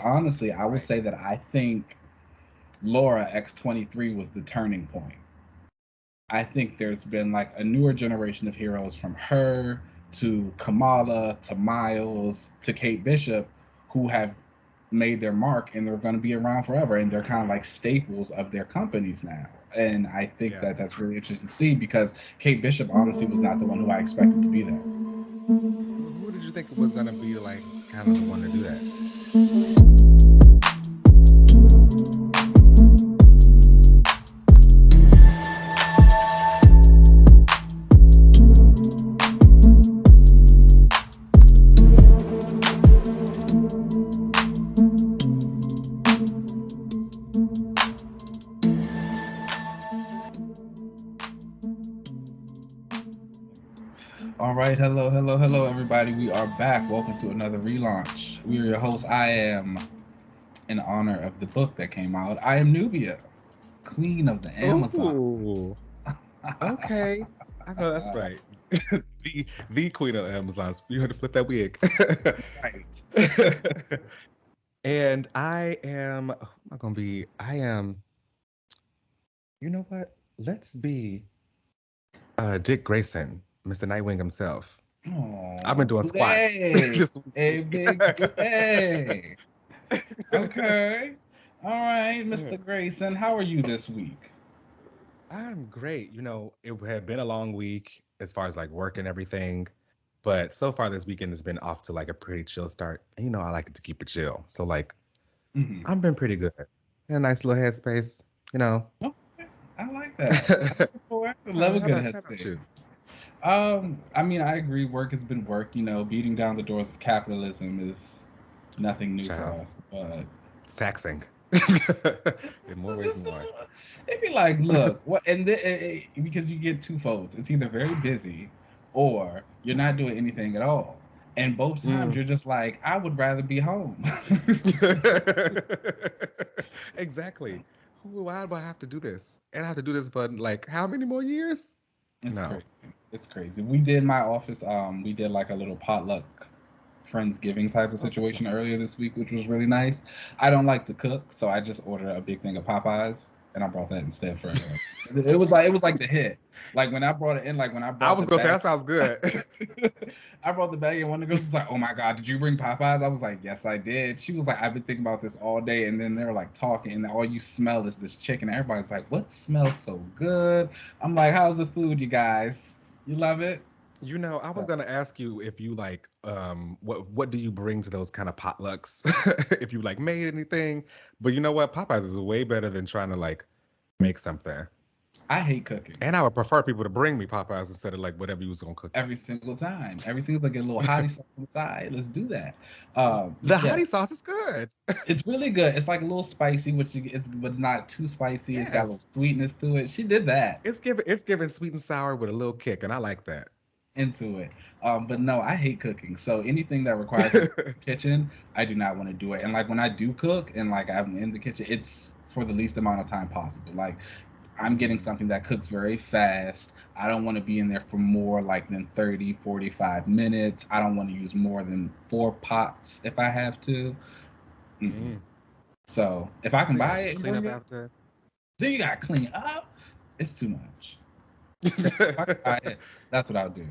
But honestly, I will Right. say that I think Laura X-23 was the turning point. I think there's been like a newer generation of heroes from her to Kamala to Miles to Kate Bishop who have made their mark and they're going to be around forever and they're kind of like staples of their companies now. And I think Yeah. that that's really interesting to see because Kate Bishop honestly was not the one who I expected to be there. Who did you think was gonna be like kind of the one to do that? All right, hello, hello, hello, everybody. We are back. Welcome to another relaunch. We are your hosts. I am, in honor of the book that came out, I am Nubia, Queen of the Amazon. Ooh, okay. I know that's right. The queen of Amazons. You had to flip that wig. Right. And I am, who am I gonna be? I am, you know what? Let's be Dick Grayson, Mr. Nightwing himself. I've been Oh, doing squats Blay. this A week. big Blay. Okay. All right, Mr. Grayson, how are you this week? I'm great. It had been a long week as far as like work and everything, but so far this weekend has been off to like a pretty chill start. And I like it to keep it chill. So like Mm-hmm. I've been pretty good. In a nice little headspace, you know. Okay. I like that. I How love a good about headspace. you? I mean, I agree. Work has been work. Beating down the doors of capitalism is nothing new for Child, us. But it's taxing it's, in more it's, ways it's, than one. it'd be like, look, what? Because you get two folds. It's either very busy, or you're not doing anything at all. And both times Mm. you're just like, I would rather be home. Exactly. Why do I have to do this? And I have to do this for like how many more years? It's No. crazy. It's crazy. We did my office. We did like a little potluck Friendsgiving type of Oh, cool. situation earlier this week, which was really nice. I don't like to cook, so I just ordered a big thing of Popeyes, and I brought that instead for. It was like the hit. Like when I brought it in, like when I I brought was the gonna say bag. that sounds good. I brought the bag, and one of the girls was like, "Oh my god, did you bring Popeyes?" I was like, "Yes, I did." She was like, "I've been thinking about this all day," and then they were like talking, and all you smell is this chicken. Everybody's like, "What smells so good?" I'm like, "How's the food, you guys? You love it?" I was So gonna ask you if you like what do you bring to those kind of potlucks? If you like made anything. But you know what? Popeyes is way better than trying to like make something. I hate cooking. And I would prefer people to bring me Popeyes instead of like whatever you was gonna cook me. Every single time. Every single time, get a little hottie sauce on the side. Let's do that. The Yes, honey sauce is good. it's really good. It's like a little spicy, but it's not too spicy. It's got a little Yes. sweetness to it. She did that It's giving sweet and sour with a little kick, and I like that. into it. But no, I hate cooking. So anything that requires me to be in the kitchen, I do not want to do it. And like when I do cook and like I'm in the kitchen, it's for the least amount of time possible. Like I'm getting Mm, something that cooks very fast. I don't want to be in there for more like than 30, 45 minutes. I don't want to use more than 4 pots if I have to. Mm-mm. mm. So if I can So you buy gotta it and clean bring up it, after. then you gotta clean up. It's too much. So if I can buy it, that's what I'll do.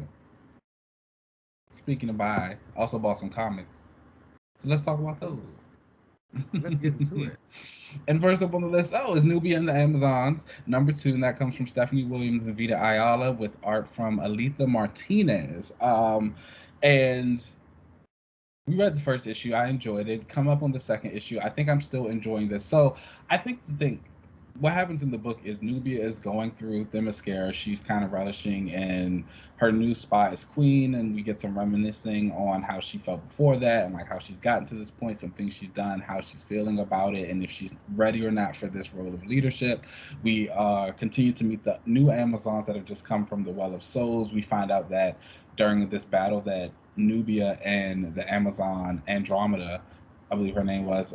Speaking of buy, I also bought some comics. So let's talk about Ooh, those. let's get into it. And first up on the list, is Nubia and the Amazons. Number two, and that comes from Stephanie Williams and Vita Ayala with art from Alitha Martinez. And we read the first issue. I enjoyed it. Come up on the second issue. I think I'm still enjoying this. So I think the thing, what happens in the book is Nubia is going through Themyscira. She's kind of relishing in her new spot as queen, and we get some reminiscing on how she felt before that, and like how she's gotten to this point, some things she's done, how she's feeling about it, and if she's ready or not for this role of leadership. We continue to meet the new Amazons that have just come from the Well of Souls. We find out that during this battle that Nubia and the Amazon Andromeda, I believe her name was,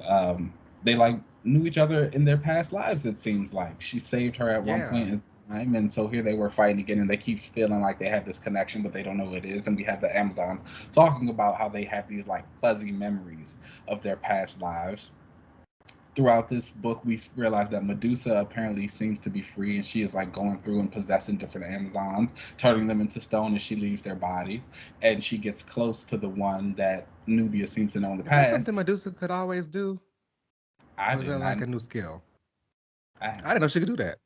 they like knew each other in their past lives. It seems like she saved her at one Yeah. point. time, and so here they were fighting again, and they keep feeling like they have this connection, but they don't know what it is. And we have the Amazons talking about how they have these like fuzzy memories of their past lives. Throughout this book, we realize that Medusa apparently seems to be free, and she is like going through and possessing different Amazons, turning them into stone as she leaves their bodies. And she gets close to the one that Nubia seems to know in the Is that past. something Medusa could always do? I Or is did that like not. a new skill? I, I didn't know she could do that.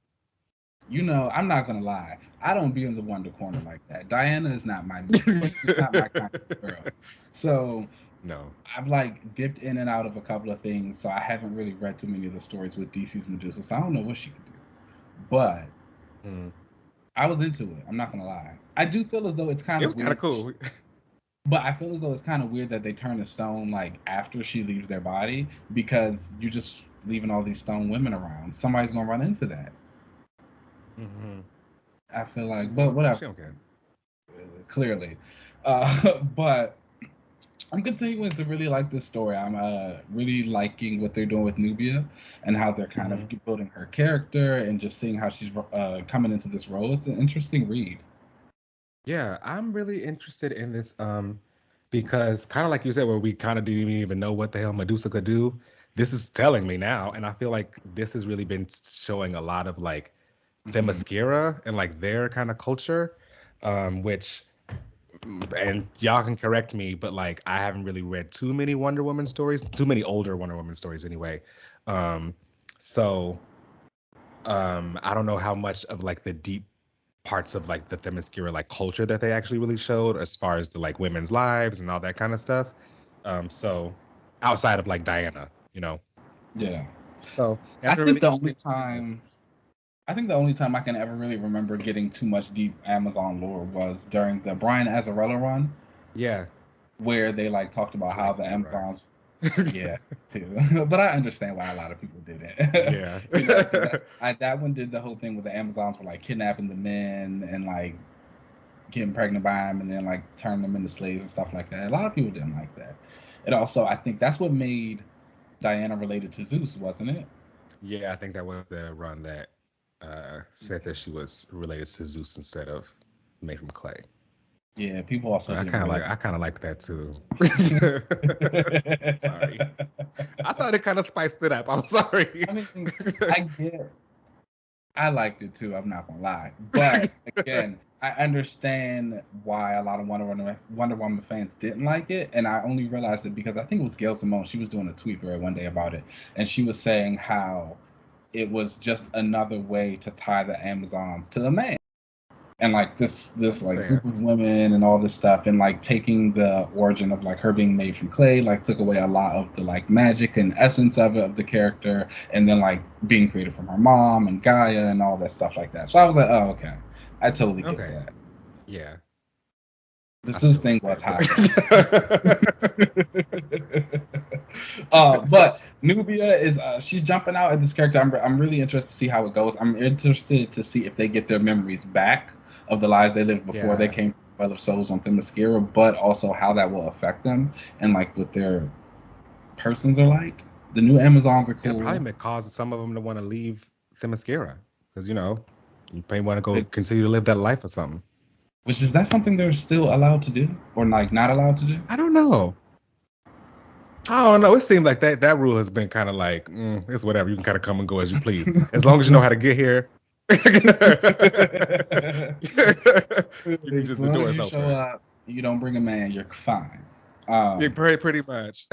I'm not gonna lie. I don't be in the Wonder Corner like that. Diana is not my she's not my kind of girl. So No. I've like dipped in and out of a couple of things, so I haven't really read too many of the stories with DC's Medusa, so I don't know what she could do. But Mm. I was into it. I'm not gonna lie. I do feel as though it's kind It of was kind of weird, cool. but I feel as though it's kind of weird that they turn to stone like after she leaves their body because you're just leaving all these stone women around. Somebody's gonna run into that. Mm-hmm. I feel She like, but will. whatever. She don't care. Clearly, but I'm continuing to really like this story. I'm really liking what they're doing with Nubia and how they're kind Mm-hmm. of building her character and just seeing how she's coming into this role. It's an interesting read. Yeah, I'm really interested in this because kind of like you said, where we kind of didn't even know what the hell Medusa could do. This is telling me now, and I feel like this has really been showing a lot of like Mhm. Themyscira and like their kind of culture, which and y'all can correct me, but like I haven't really read too many Wonder Woman stories, too many older Wonder Woman stories anyway. Um, so I don't know how much of like the deep parts of like the Themyscira like culture that they actually really showed as far as the like women's lives and all that kind of stuff. So outside of like Diana, you know. Yeah, So I that's been think really the only interesting to see this. time I think the only time I can ever really remember getting too much deep Amazon lore was during the Brian Azzarello run, Yeah, where they like talked about I how like the that run. Amazons. Yeah, too. But I understand why a lot of people did it. Yeah. Because that one did the whole thing where the Amazons were like kidnapping the men and like getting pregnant by them and then like turning them into slaves and stuff like that. A lot of people didn't like that. It also, I think that's what made Diana related to Zeus, wasn't it? Yeah, I think that was the run that said that she was related to Zeus instead of made from clay. Yeah, people also But didn't really. I kind of like that too. Sorry. I thought it kind of spiced it up. I'm sorry. I mean, I get I liked it too. I'm not gonna lie, but again, I understand why a lot of Wonder Woman fans didn't like it, and I only realized it because I think it was Gail Simone. She was doing a tweet thread one day about it, and she was saying how it was just another way to tie the Amazons to the man, and like this That's like group fair. of women and all this stuff, and like taking the origin of like her being made from clay, like took away a lot of the like magic and essence of it of the character, and then like being created from her mom and Gaia and all that stuff like that. So I was like, oh okay, I totally get Okay. that. Yeah. The I Zeus still thing like was that, hot. but But Nubia is she's jumping out at this character. I'm really interested to see how it goes. I'm interested to see if they get their memories back of the lives they lived before they yeah. came to the Well of Souls on Themyscira, but also how that will affect them and like what their persons are like. The new Amazons are It probably cool. may cause some of them to want to leave Themyscira because you may want to go continue to live that life or something. Which is that something they're still allowed to do or like not allowed to do? I don't know. I don't know. It seems like that rule has been kind of like it's whatever. You can kind of come and go as you please, as long as you know how to get here. You can As just the long door as is you show open. up, you don't bring a man, you're fine. Yeah, Um, pretty much.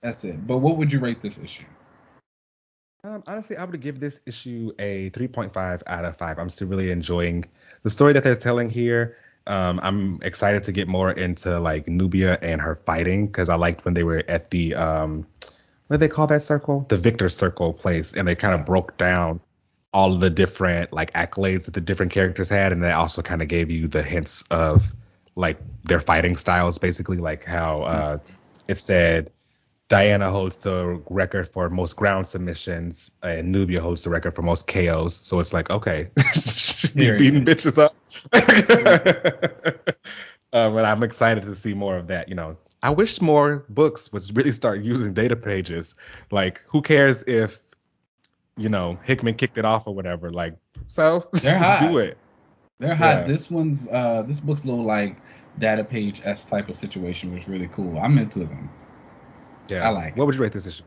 that's it. But what would you rate this issue? Honestly, I would give this issue a 3.5 out of 5. I'm still really enjoying the story that they're telling here. I'm excited to get more into like Nubia and her fighting because I liked when they were at the what do they call that circle? The Victor Circle place, and they kind of Yeah. broke down all of the different like accolades that the different characters had, and they also kind of gave you the hints of like their fighting styles, basically like how it said Diana holds the record for most ground submissions, and Nubia holds the record for most KOs. So it's like, okay, be beating Period. bitches up. And I'm excited to see more of that. I wish more books would really start using data pages. Like, who cares if Hickman kicked it off or whatever. Like, so They're just hot. do it. They're hot. This book's a little like data page S type of situation, which is really cool. I'm into them. Yeah. I like What would you rate this issue?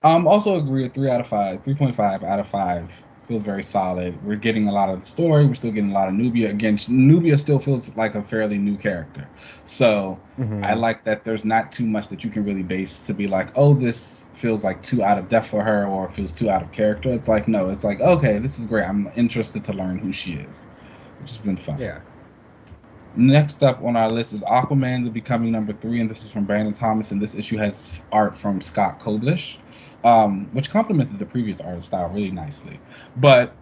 Also agree with 3 out of 5, 3.5 out of 5. Feels very solid. We're getting a lot of the story. We're still getting a lot of Nubia. Again, Nubia still feels like a fairly new character. So I like that there's not too much that you can really base to be like, oh, this feels like too out of depth for her or feels too out of character. It's like, no, it's like, okay, this is great. I'm interested to learn who she is, which has been fun. Yeah. Next up on our list is Aquaman, the Becoming number 3, and this is from Brandon Thomas, and this issue has art from Scott Koblish, which complemented the previous art style really nicely. But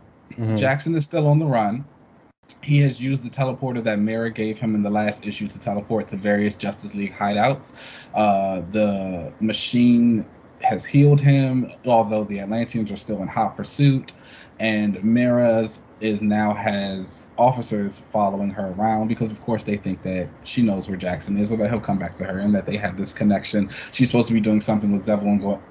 Jackson is still on the run. He has used the teleporter that Mera gave him in the last issue to teleport to various Justice League hideouts. The machine has healed him, although the Atlanteans are still in hot pursuit, and Mera's now has officers following her around because of course they think that she knows where Jackson is or that he'll come back to her and that they have this connection. She's supposed to be doing something with Zebul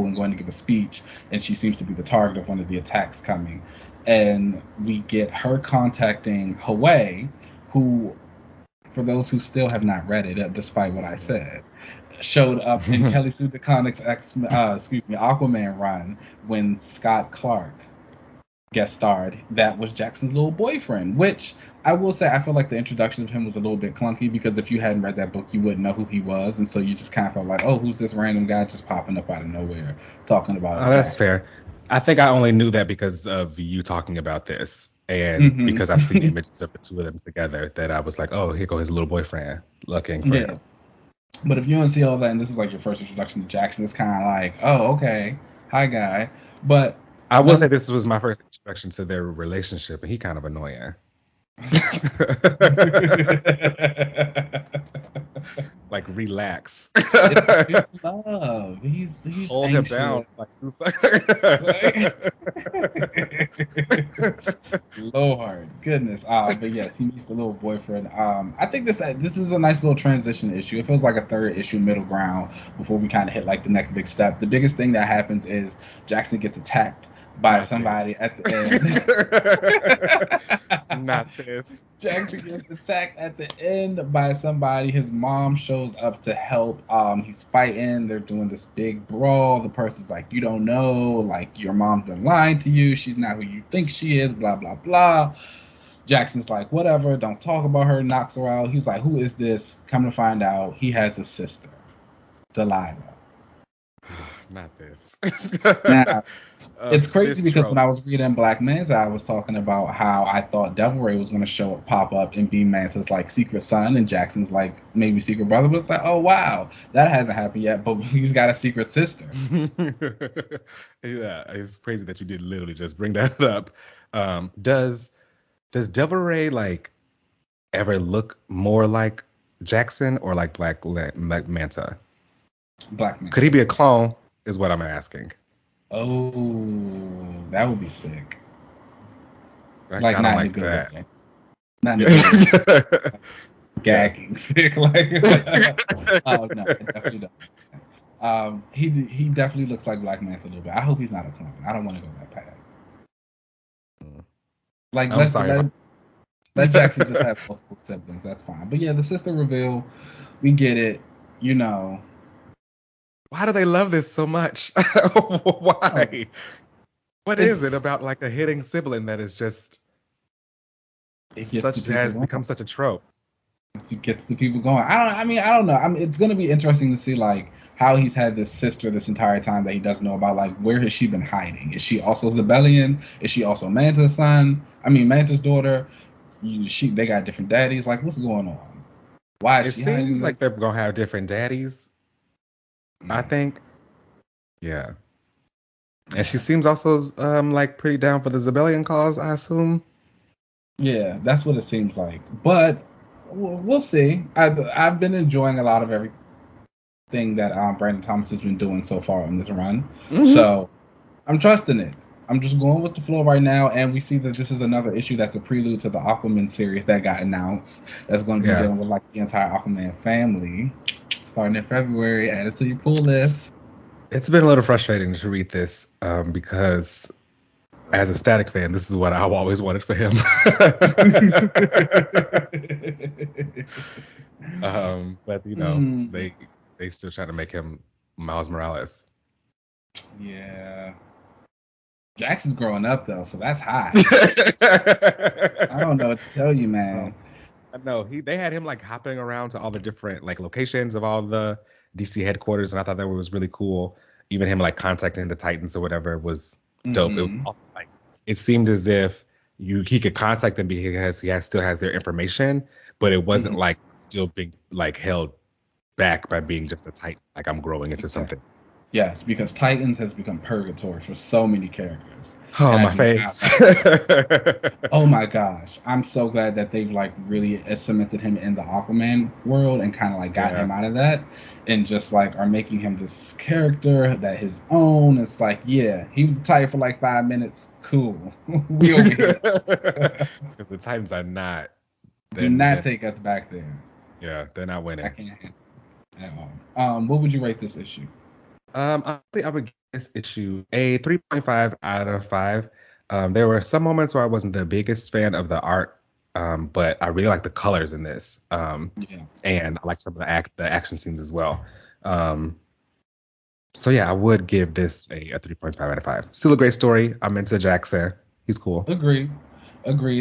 and going to give a speech, and she seems to be the target of one of the attacks coming. And we get her contacting Hawaii, who, for those who still have not read it, despite what I said, showed up in Kelly Sue DeConnick's Aquaman run when Scott Clark guest starred. That was Jackson's little boyfriend, which I will say I feel like the introduction of him was a little bit clunky because if you hadn't read that book you wouldn't know who he was, and so you just kind of felt like, oh, who's this random guy just popping up out of nowhere talking about that's fair. I think I only knew that because of you talking about this and because I've seen images of the two of them together that I was like, oh, here goes his little boyfriend looking for him. But if you don't see all that and this is like your first introduction to Jackson, it's kind of like, oh, okay, hi guy. But I will say this was my first introduction to their relationship, and he kind of annoying. Like, relax. It's love. He's hold him down. Lord, goodness. But yes, he meets the little boyfriend. I think this is a nice little transition issue. It feels like a third issue middle ground before we kind of hit like the next big step. The biggest thing that happens is Jackson gets attacked by somebody at the end. Not this. Jackson gets attacked at the end by somebody. His mom shows up to help. He's fighting. They're doing this big brawl. The person's like, you don't know. Like, your mom's been lying to you. She's not who you think she is. Blah, blah, blah. Jackson's like, whatever. Don't talk about her. Knocks her out. He's like, who is this? Come to find out, he has a sister, Delilah. Not this. Now, it's crazy because when I was reading Black Manta, I was talking about how I thought Devil Ray was going to pop up and be Manta's like secret son and Jackson's like maybe secret brother. But it's like, oh wow, that hasn't happened yet. But he's got a secret sister. Yeah, it's crazy that you did literally just bring that up. Does Devil Ray like ever look more like Jackson or like Black Manta? Black Manta. Could he be a clone? Is what I'm asking. Oh, that would be sick. I like, not like that. Way. Not like gagging sick. Like, oh no, I definitely don't. He definitely looks like Black Manta a little bit. I hope he's not a clone. I don't want to go that path. Like, let Jackson just have multiple siblings. That's fine. But yeah, the sister reveal, we get it. You know. Why do they love this so much? Why? What is it about like a hitting sibling that is just become such a trope? It gets the people going. I don't know. It's gonna be interesting to see like how he's had this sister this entire time that he doesn't know about. Like, where has she been hiding? Is she also Zebellian? Is she also Manta's Manta's daughter? They got different daddies. Like, what's going on? Why is she hiding? It seems like they're gonna have different daddies. I think, yeah, and she seems also like pretty down for the Zebellian cause, I assume. Yeah, that's what it seems like. But we'll see. I've been enjoying a lot of everything that Brandon Thomas has been doing so far on this run, so I'm trusting it. I'm just going with the flow right now, and we see that this is another issue that's a prelude to the Aquaman series that got announced. That's going to be dealing with like the entire Aquaman family. Starting in February, add it to your pull list. It's been a little frustrating to read this because as a Static fan, this is what I've always wanted for him. But they still trying to make him Miles Morales. Yeah. Jackson's growing up though, so that's hot. I don't know what to tell you, man. I know they had him like hopping around to all the different like locations of all the DC headquarters, and I thought that was really cool. Even him like contacting the Titans or whatever was dope. It was also, like, it seemed as if he could contact them because he still has their information, but it wasn't like still being like held back by being just a Titan. Like I'm growing into something. Yes, because Titans has become purgatory for so many characters. Oh, my face. Oh my gosh. I'm so glad that they've like really cemented him in the Aquaman world and kind of like got him out of that and just like are making him this character that his own. It's like, yeah, he was a Titan for like 5 minutes. Cool. We over here. Because the Titans are not. Do not take us back there. Yeah, they're not winning. I can't at all. What would you rate this issue? I think I would give this issue a 3.5 out of 5. There were some moments where I wasn't the biggest fan of the art, but I really like the colors in this. And I like some of the action scenes as well. So yeah, I would give this a 3.5 out of 5. Still a great story. I'm into Jackson. He's cool. Agreed.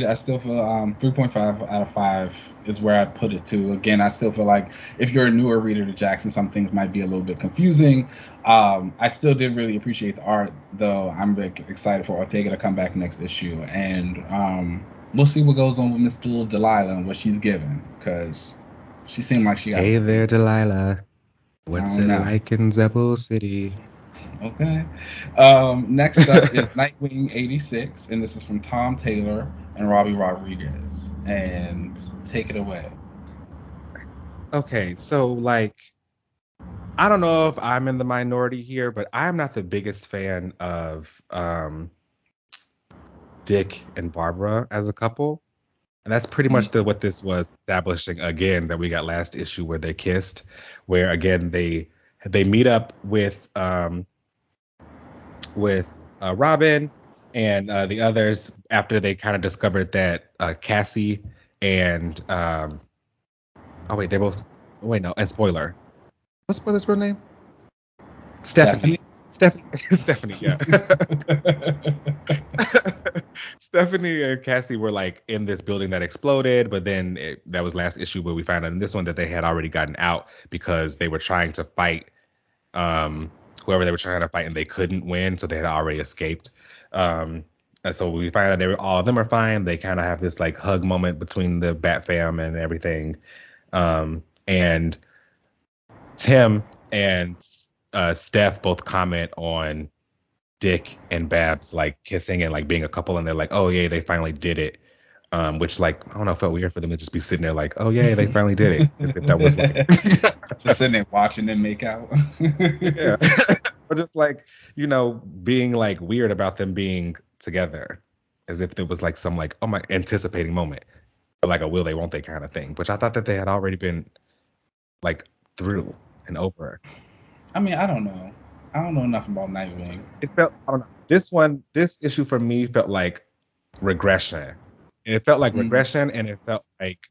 I still feel 3.5 out of 5 is where I'd put it to. Again, I still feel like if you're a newer reader to Jackson, some things might be a little bit confusing. I still did really appreciate the art, though. I'm excited for Ortega to come back next issue, and we'll see what goes on with Miss Little Delilah and what she's given, because she seemed like she got. Hey there, Delilah. What's it like in Zebo City? Okay. Next up is Nightwing 86, and this is from Tom Taylor and Robbie Rodriguez. And take it away. Okay, so like, I don't know if I'm in the minority here, but I'm not the biggest fan of Dike and Barbara as a couple. And that's pretty much what this was establishing again that we got last issue where they kissed, where again they meet up with Robin and the others after they kind of discovered that Cassie and and spoiler. What's spoiler's real name? Stephanie, yeah. Stephanie and Cassie were like in this building that exploded, but then that was last issue where we found out in this one that they had already gotten out because they were trying to fight whoever they were trying to fight, and they couldn't win, so they had already escaped. And so we find out all of them are fine. They kind of have this like hug moment between the Bat Fam and everything. And Tim and Steph both comment on Dike and Babs like kissing and like being a couple, and they're like, oh yeah, they finally did it. Which like I don't know, felt weird for them to just be sitting there like, oh yeah, they finally did it. If that was like just sitting there watching them make out. Yeah. Or just like, being like weird about them being together, as if there was like some like, oh my, anticipating moment, or like a will they won't they kind of thing, which I thought that they had already been like through and over. I mean, I don't know enough about Nightwing. It felt, I don't know. This issue for me felt like regression. And it felt like regression, and it felt like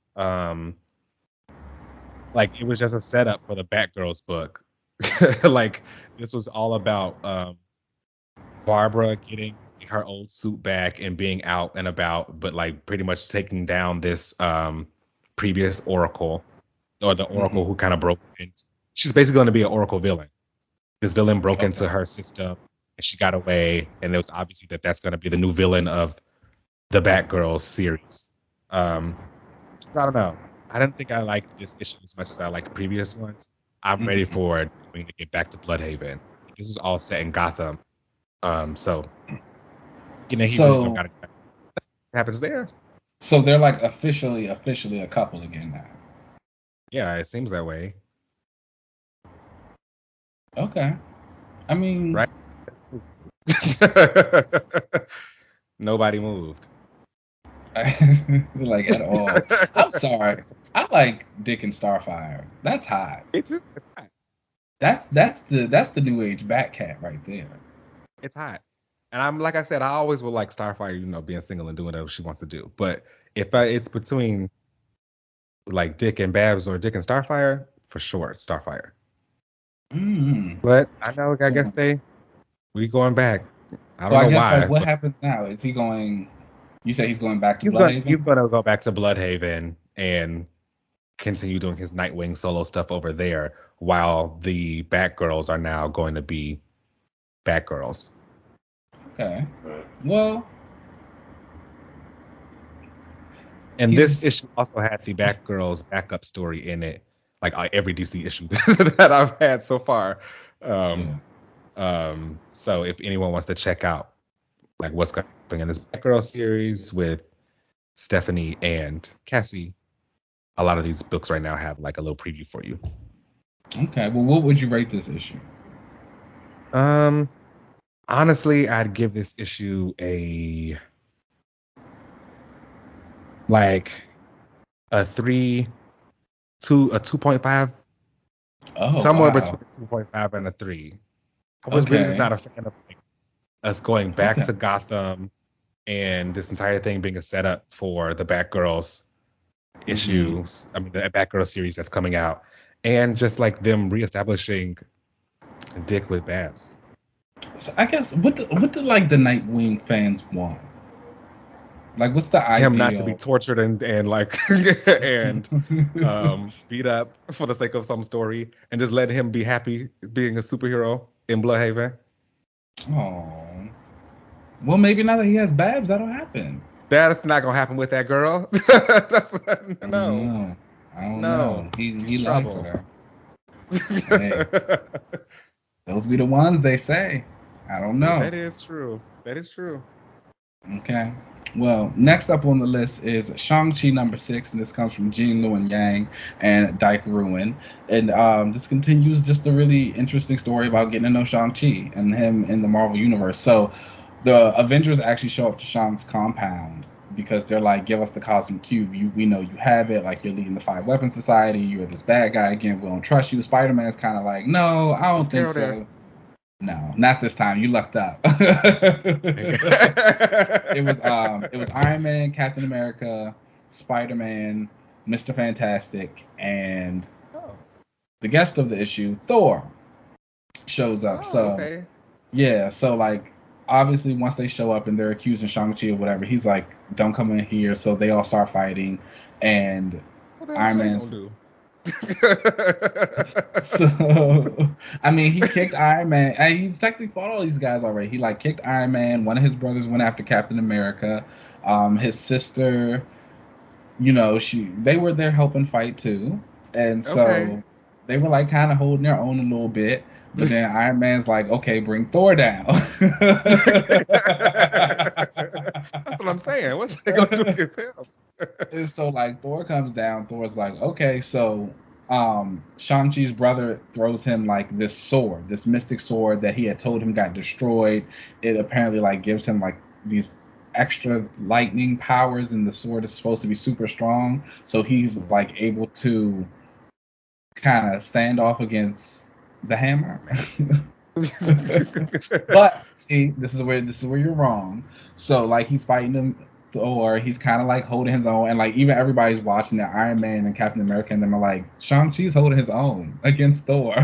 it was just a setup for the Batgirls book. Like this was all about Barbara getting her old suit back and being out and about, but like pretty much taking down this previous Oracle, or the Oracle who kind of broke into. She's basically going to be an Oracle villain. This villain broke into her system and she got away, and it was obviously that's going to be the new villain of the Batgirls series. So I don't know. I didn't think I liked this issue as much as I liked previous ones. I'm ready for Nightwing to get back to Bloodhaven. This was all set in Gotham. So what happens there? So they're like officially a couple again now. Yeah, it seems that way. Okay. I mean, right? Nobody moved. Like at all. I'm sorry. I like Dike and Starfire. That's hot. Me too. It's hot. That's the new age Batcat right there. It's hot. And I'm like I said, I always will like Starfire, being single and doing whatever she wants to do. But if it's between like Dick and Babs or Dick and Starfire, for sure, it's Starfire. Mm. But I know, I So, guess we going back. I so don't I know guess like why, what but happens now? Is he going? You say he's going back to he's Bloodhaven? gonna go back to Bloodhaven and continue doing his Nightwing solo stuff over there, while the Batgirls are now going to be Batgirls. Okay. Well, And this issue also had the Batgirls backup story in it, like every DC issue that I've had so far. So if anyone wants to check out like what's going in this Batgirl series with Stephanie and Cassie, a lot of these books right now have like a little preview for you. Okay. Well, what would you rate this issue? Honestly, I'd give this issue a 2.5. Oh, Somewhere wow. between 2.5 and a 3. I was really just Okay. not a fan of us going back Okay. to Gotham and this entire thing being a setup for the Batgirls issues. I mean, the Batgirl series that's coming out, and just like them reestablishing Dick with Babs. So I guess what do like the Nightwing fans want? Like, what's the Him not to be ideal? tortured and like and beat up for the sake of some story, and just let him be happy being a superhero in Bloodhaven. Oh. Well, maybe now that he has Babs, that'll happen. That's not gonna happen with that girl. No, No, I don't know. no, He she's likes trouble. her. Hey, those be the ones they say. I don't know. That is true. That is true. Okay. Well, next up on the list is Shang-Chi #6, and this comes from Jean Luen Yang and Dike Ruan. And this continues just a really interesting story about getting to know Shang-Chi and him in the Marvel Universe. So the Avengers actually show up to Shang's compound because they're like, give us the Cosmic Cube. We know you have it. Like, you're leading the Five Weapon Society. You're this bad guy again. We don't trust you. Spider-Man's kind of like, no, I don't think so. No, not this time. You lucked up. It was Iron Man, Captain America, Spider-Man, Mr. Fantastic, and the guest of the issue, Thor, shows up. Okay. Yeah, so like obviously once they show up and they're accusing Shang-Chi or whatever, he's like, don't come in here. So they all start fighting, and Iron Man's so I mean, he kicked Iron Man. He technically fought all these guys already. He like kicked Iron Man. One of his brothers went after Captain America. His sister, they were there helping fight too, and so they were like kind of holding their own a little bit. But then Iron Man's like, okay, bring Thor down. That's what I'm saying. What's they gonna do against him? And so like Thor comes down. Thor's like, okay, so Shang-Chi's brother throws him like this sword, this mystic sword that he had told him got destroyed. It apparently like gives him like these extra lightning powers, and the sword is supposed to be super strong. So he's like able to kind of stand off against the hammer. But see, this is where you're wrong. So like he's fighting him, or he's kind of like holding his own, and like even everybody's watching that Iron Man and Captain America and them are like, Shang-Chi's holding his own against Thor.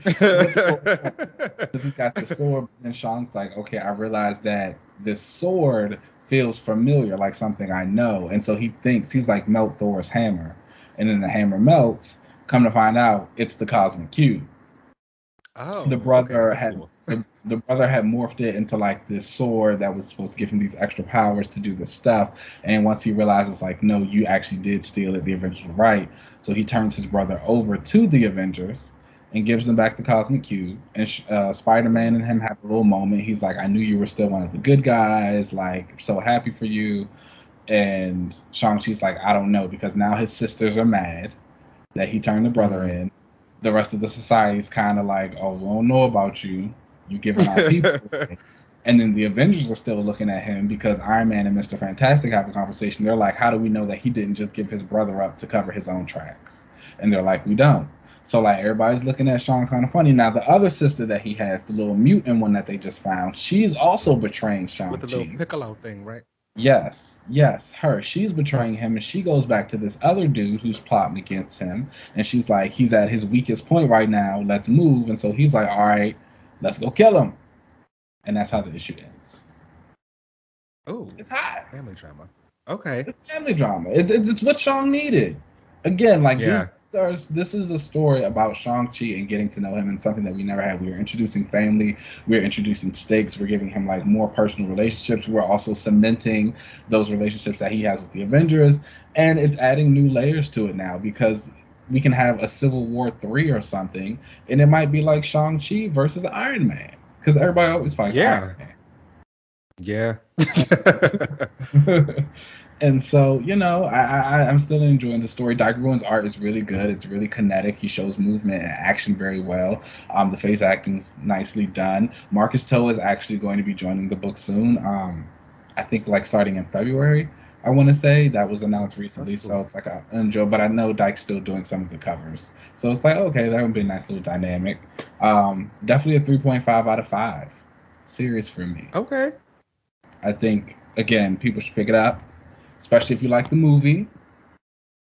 Because he's got the sword, and Shang's like, okay, I realized that this sword feels familiar, like something I know, and so he thinks he's like, melt Thor's hammer, and then the hammer melts. Come to find out, it's the Cosmic Cube. The brother had cool. the brother had morphed it into like this sword that was supposed to give him these extra powers to do this stuff. And once he realizes like, no, you actually did steal it, the Avengers were right. So he turns his brother over to the Avengers and gives them back the Cosmic Cube. And Spider-Man and him have a little moment. He's like, I knew you were still one of the good guys. Like, so happy for you. And Shang-Chi's like, I don't know, because now his sisters are mad that he turned the brother in. The rest of the society is kind of like, oh, we don't know about you. You giving our people away. And then the Avengers are still looking at him because Iron Man and Mr. Fantastic have a conversation. They're like, how do we know that he didn't just give his brother up to cover his own tracks? And they're like, we don't. So like everybody's looking at Sean kind of funny. Now the other sister that he has, the little mutant one that they just found, she's also betraying Shang-Chi. With the little piccolo thing, right? Yes, her. She's betraying him, and she goes back to this other dude who's plotting against him, and she's like, he's at his weakest point right now. Let's move. And so he's like, all right, let's go kill him. And that's how the issue ends. Oh, it's hot. Family drama. Okay. It's family drama. It's what Shang needed. Again, like this is a story about Shang-Chi and getting to know him, and something that we never had. We were introducing family, we're introducing stakes, we're giving him like more personal relationships. We're also cementing those relationships that he has with the Avengers, and it's adding new layers to it now because we can have a Civil War 3 or something, and it might be like Shang-Chi versus Iron Man, because everybody always fights Iron Man. Yeah. And so, I'm still enjoying the story. Dike Ruan's art is really good. It's really kinetic. He shows movement and action very well. The face acting's nicely done. Marcus Toe is actually going to be joining the book soon. I think like starting in February, I want to say. That was announced recently. Cool. So it's like I enjoy, but I know Dike's still doing some of the covers. So it's like, okay, that would be a nice little dynamic. Definitely a 3.5 out of 5 series for me. Okay. I think, again, people should pick it up. Especially if you like the movie.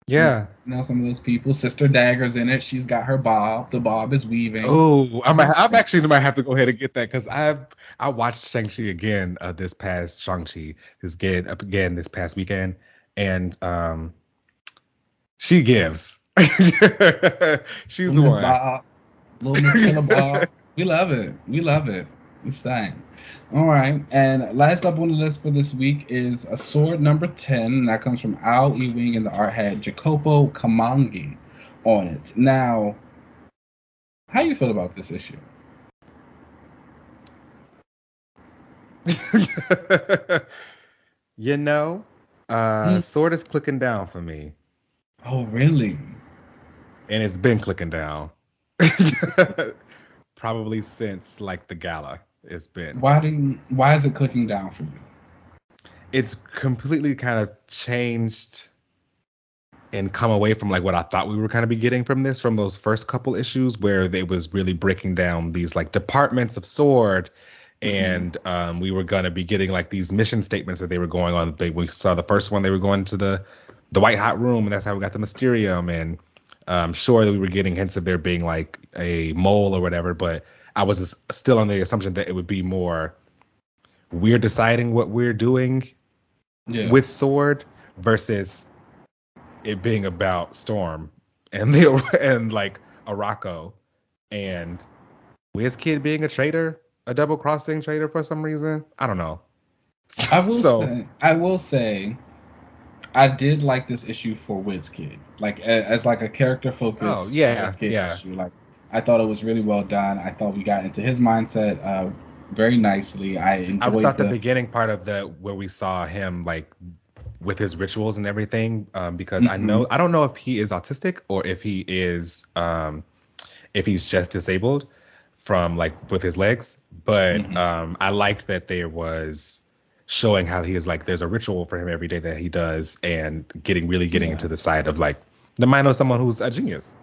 Yeah. Some of those people. Sister Dagger's in it. She's got her bob. The bob is weaving. Oh, I'm actually might have to go ahead and get that because I watched Shang-Chi again this past weekend, and she gives. She's the one. Bob, little Miss Killer Bob. We love it. It's fine. All right, and last up on the list for this week is S.W.O.R.D number 10, and that comes from Ewing, and the art had Jocopo Camangi on it. Now, how do you feel about this issue? S.W.O.R.D is clicking down for me. Oh, really? And it's been clicking down. Probably since like the gala. It's been. Why is it clicking down for you? It's completely kind of changed and come away from like what I thought we were kind of be getting from those first couple issues where they was really breaking down these like departments of S.W.O.R.D, and we were gonna be getting like these mission statements that they were going on. We saw the first one, they were going to the White Hot Room, and that's how we got the Mysterium, and sure that we were getting hints of there being like a mole or whatever, but I was still on the assumption that it would be more we're deciding what we're doing with S.W.O.R.D versus it being about Storm and like Arakko and WizKid being a traitor, a double-crossing traitor for some reason. I don't know. I will say I did like this issue for WizKid, like as like a character focused issue. Like I thought it was really well done. I thought we got into his mindset very nicely. I thought the beginning part of where we saw him like with his rituals and everything, because I don't know if he is autistic or if he is if he's just disabled from like with his legs. But I liked that there was showing how he is like there's a ritual for him every day that he does, and getting into the side of like the mind of someone who's a genius.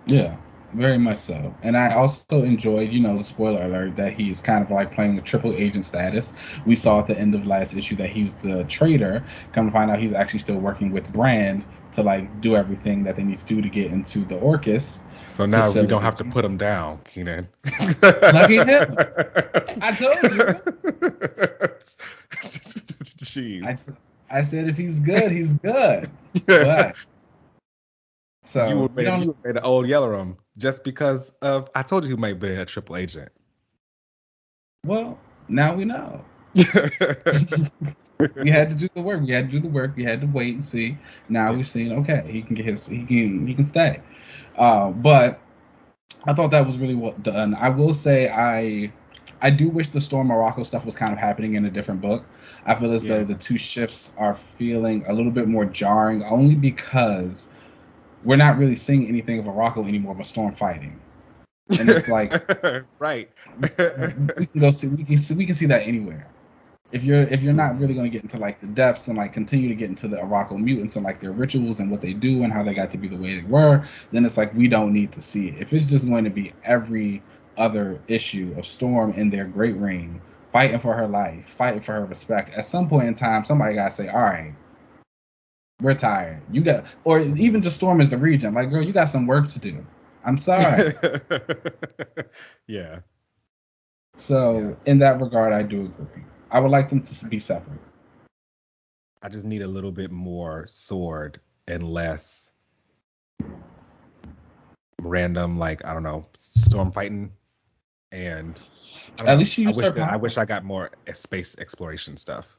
Yeah. Very much so. And I also enjoyed, the spoiler alert, that he's kind of like playing a triple agent status. We saw at the end of last issue that he's the traitor. Come to find out he's actually still working with Brand to like do everything that they need to do to get into the Orcus. So now we don't have to put him down, Keenan. Lucky him. I told you. Jeez. I said if he's good, he's good. But so you would made an old Yeller just because of I told you he might be a triple agent. Well, now we know. We had to do the work. We had to wait and see. Now we've seen okay, he can stay. But I thought that was really well done. I will say I do wish the Storm Morocco stuff was kind of happening in a different book. I feel as though the two shifts are feeling a little bit more jarring, only because we're not really seeing anything of Arakko anymore but Storm fighting. And it's like right. we can see that anywhere. if you're not really going to get into like the depths and like continue to get into the Araco mutants and like their rituals and what they do and how they got to be the way they were, then it's like we don't need to see it. If it's just going to be every other issue of Storm in their great reign, fighting for her life, fighting for her respect, at some point in time, somebody gotta say, all right, we're tired. You got, or even just Storm as the regent. Like, girl, you got some work to do. I'm sorry. Yeah. So in that regard, I do agree. I would like them to be separate. I just need a little bit more S.W.O.R.D and less random, like, I don't know, storm fighting. And At least she used her I power. wish I got more space exploration stuff.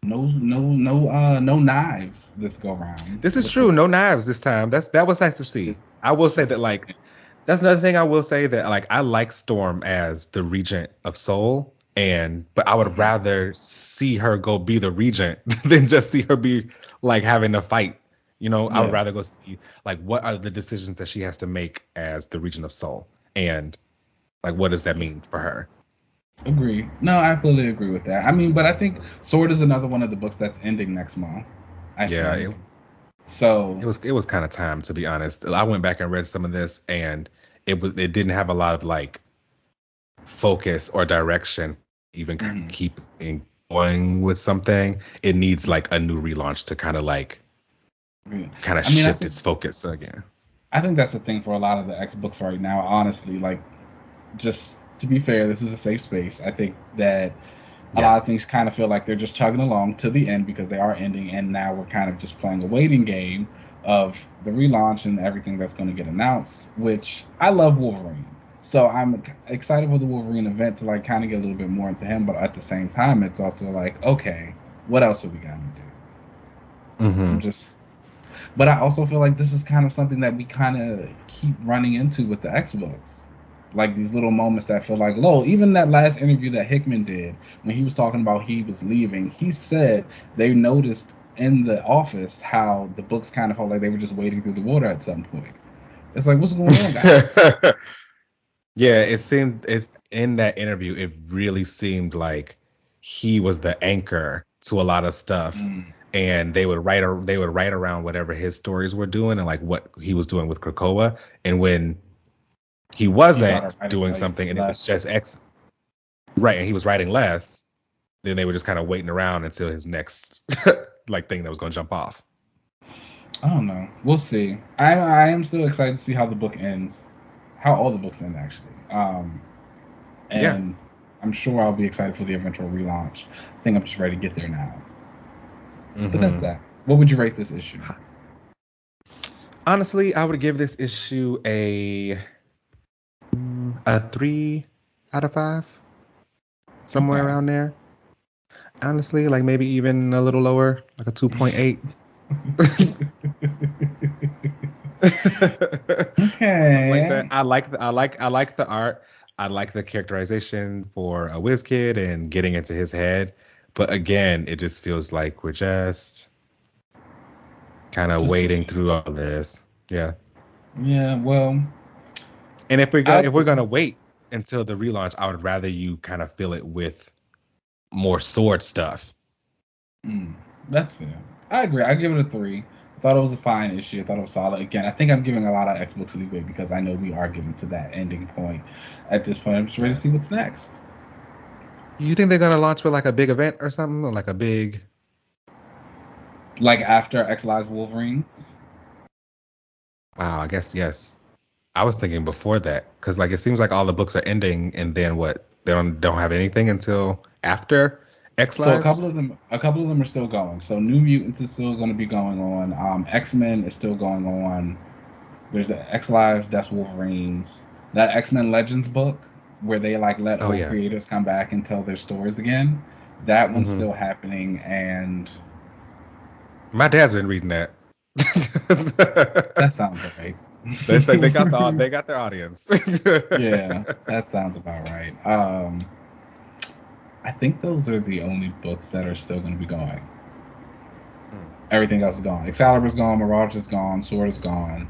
No knives this go round. This is true. No knives this time. That was nice to see. I will say that, like, that's another thing I will say, that like I like Storm as the regent of Soul, but I would rather see her go be the regent than just see her be like having to fight. You know, I would rather go see like what are the decisions that she has to make as the regent of Soul, and like what does that mean for her. Agree. No, I fully agree with that. I mean, but I think S.W.O.R.D is another one of the books that's ending next month. I think. So it was kind of time, to be honest. I went back and read some of this, and it didn't have a lot of like focus or direction, even kind of keep going with something. It needs like a new relaunch to kind of like shift its focus again. I think that's the thing for a lot of the X books right now. Honestly, like, just to be fair, this is a safe space. I think that a lot of things kind of feel like they're just chugging along to the end because they are ending, and now we're kind of just playing a waiting game of the relaunch and everything that's going to get announced, which I love Wolverine. So I'm excited for the Wolverine event to like kind of get a little bit more into him, but at the same time, it's also like, okay, what else are we going to do? But I also feel like this is kind of something that we kind of keep running into with the X books. Like these little moments that feel like, lol, even that last interview that Hickman did when he was talking about he was leaving, he said they noticed in the office how the books kind of felt like they were just wading through the water at some point. It's like, what's going on, guys? Yeah, it's in that interview, it really seemed like he was the anchor to a lot of stuff. And they would write around whatever his stories were doing and like what he was doing with Krakoa. And when he wasn't doing something and it was just right, and he was writing less, then they were just kind of waiting around until his next like thing that was going to jump off. I don't know. We'll see. I am still excited to see how the book ends, how all the books end actually. And I'm sure I'll be excited for the eventual relaunch. I think I'm just ready to get there now. But that's that. What would you rate this issue? Honestly, I would give this issue a 3 out of 5, somewhere around there. Honestly, like maybe even a little lower, like a 2.8. Okay. I like the art. I like the characterization for a whiz kid and getting into his head. But again, it just feels like we're just kind of wading through all this. Yeah. Yeah, well. And if we're gonna wait until the relaunch, I would rather you kind of fill it with more S.W.O.R.D stuff. That's fair. I agree. I give it a 3. I thought it was a fine issue. I thought it was solid. Again, I think I'm giving a lot of X books leeway because I know we are getting to that ending point. At this point, I'm just ready to see what's next. You think they're gonna launch with like a big event or something, or like a big, like after X Lives Wolverine? Wow, I guess yes. I was thinking before that because like it seems like all the books are ending, and then what? They don't have anything until after X Lives. So a couple of them are still going. So New Mutants is still going to be going on. X-Men is still going on. There's the X Lives, that's Wolverines. That X-Men Legends book where they like let old creators come back and tell their stories again. That one's still happening, and my dad's been reading that. That sounds right. They got their audience. Yeah, that sounds about right. I think those are the only books that are still going to be going. Everything else is gone. Excalibur's gone, Mirage is gone, S.W.O.R.D is gone.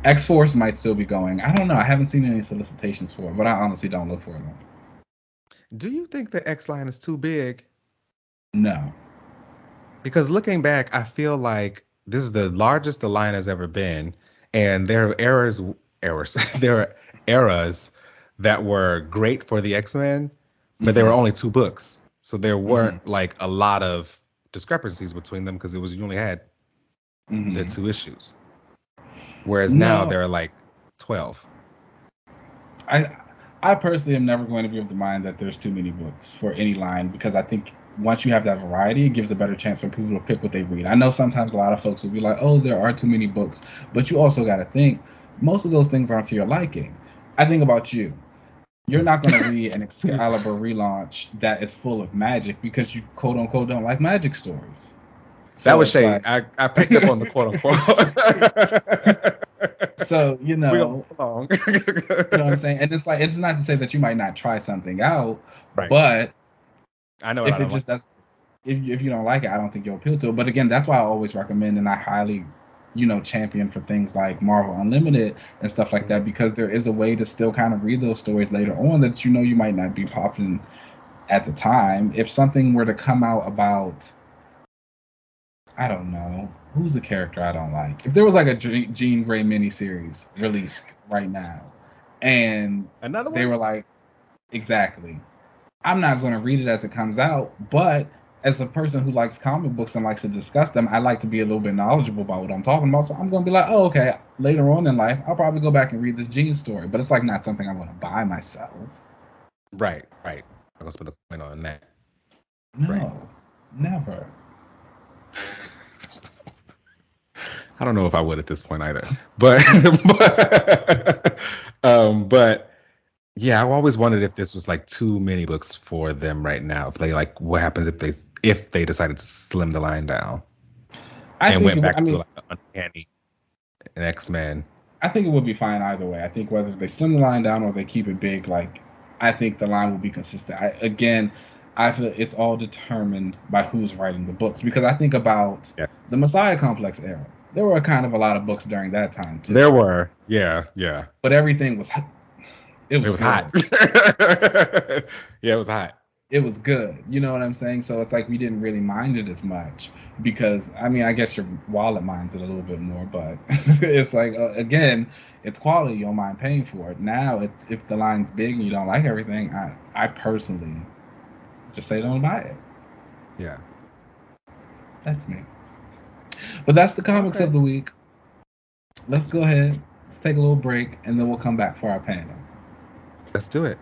X-Force might still be going. I don't know. I haven't seen any solicitations for it, but I honestly don't look for them. Do you think the X line is too big? No. Because looking back, I feel like this is the largest the line has ever been, and there are errors. There are eras that were great for the X-Men, but there were only two books, so there weren't like a lot of discrepancies between them because you only had the two issues. Whereas now No. there are like 12. I personally am never going to be of the mind that there's too many books for any line because I think once you have that variety, it gives a better chance for people to pick what they read. I know sometimes a lot of folks will be like, "Oh, there are too many books," but you also got to think most of those things aren't to your liking. I think about you. You're not going to read an Excalibur relaunch that is full of magic because you quote unquote don't like magic stories. That So was it's shade. like, I picked up on the quote unquote. so We gonna move along. you know what I'm saying? And it's like it's not to say that you might not try something out, Right. but I know what I if it don't just like. does, if you don't like it, I don't think you'll appeal to it. But again, that's why I always recommend and I highly, champion for things like Marvel Unlimited and stuff like that because there is a way to still kind of read those stories later on that you might not be popping at the time. If something were to come out about, I don't know, who's a character I don't like. If there was like a Jean Grey miniseries released right now, and Another they one? were like, exactly, I'm not going to read it as it comes out, but as a person who likes comic books and likes to discuss them, I like to be a little bit knowledgeable about what I'm talking about. So I'm going to be like, oh, okay, later on in life, I'll probably go back and read this Jean story. But it's like not something I want to buy myself. Right. I'm gonna spend the point on that. Right. No, never. I don't know if I would at this point either. But but yeah, I always wondered if this was like too many books for them right now. If they like what happens if they decided to slim the line down I and think, went back I to mean, like an Uncanny and X-Men. I think it would be fine either way. I think whether they slim the line down or they keep it big, like I think the line will be consistent. I feel it's all determined by who's writing the books because I think about Yeah. the Messiah Complex era. There were kind of a lot of books during that time too, There were. Yeah. but everything was it It was was hot. good. Yeah, it was hot. It was good. You know what I'm saying? So it's like we didn't really mind it as much because I mean I guess your wallet minds it a little bit more, but it's like again, it's quality. You don't mind paying for it. Now it's if the line's big and you don't like everything, I personally just say don't buy it. Yeah. That's me. But that's the comics Okay. of the week. Let's go ahead. Let's take a little break and then we'll come back for our panel. Let's do it.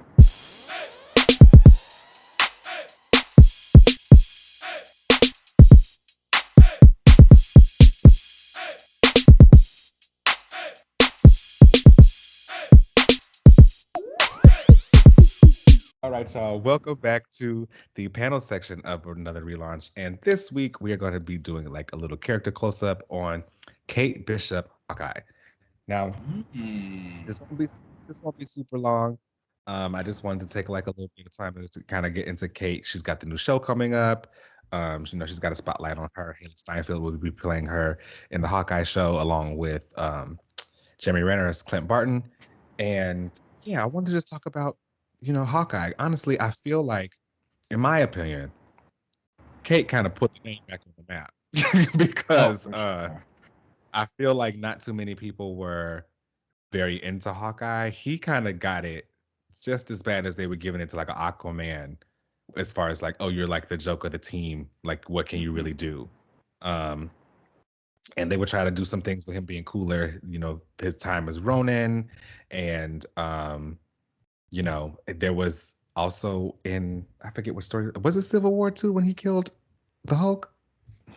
All right, y'all. Welcome back to the panel section of another relaunch. And this week we are going to be doing like a little character close up on Kate Bishop Hawkeye. Now, this won't be this won't be super long. I just wanted to take like a little bit of time to kind of get into Kate. She's got the new show coming up. She's got a spotlight on her. Haley Steinfeld will be playing her in the Hawkeye show along with Jeremy Renner as Clint Barton. And yeah, I wanted to just talk about, Hawkeye. Honestly, I feel like, in my opinion, Kate kind of put the name back on the map Oh, because for sure. I feel like not too many people were very into Hawkeye. He kind of got it just as bad as they were giving it to like an Aquaman, as far as like, oh, you're like the joke of the team. Like, what can you really do? Um, and they would try to do some things with him being cooler. His time as Ronin, and there was also in I forget what story was it Civil War 2 when he killed the Hulk.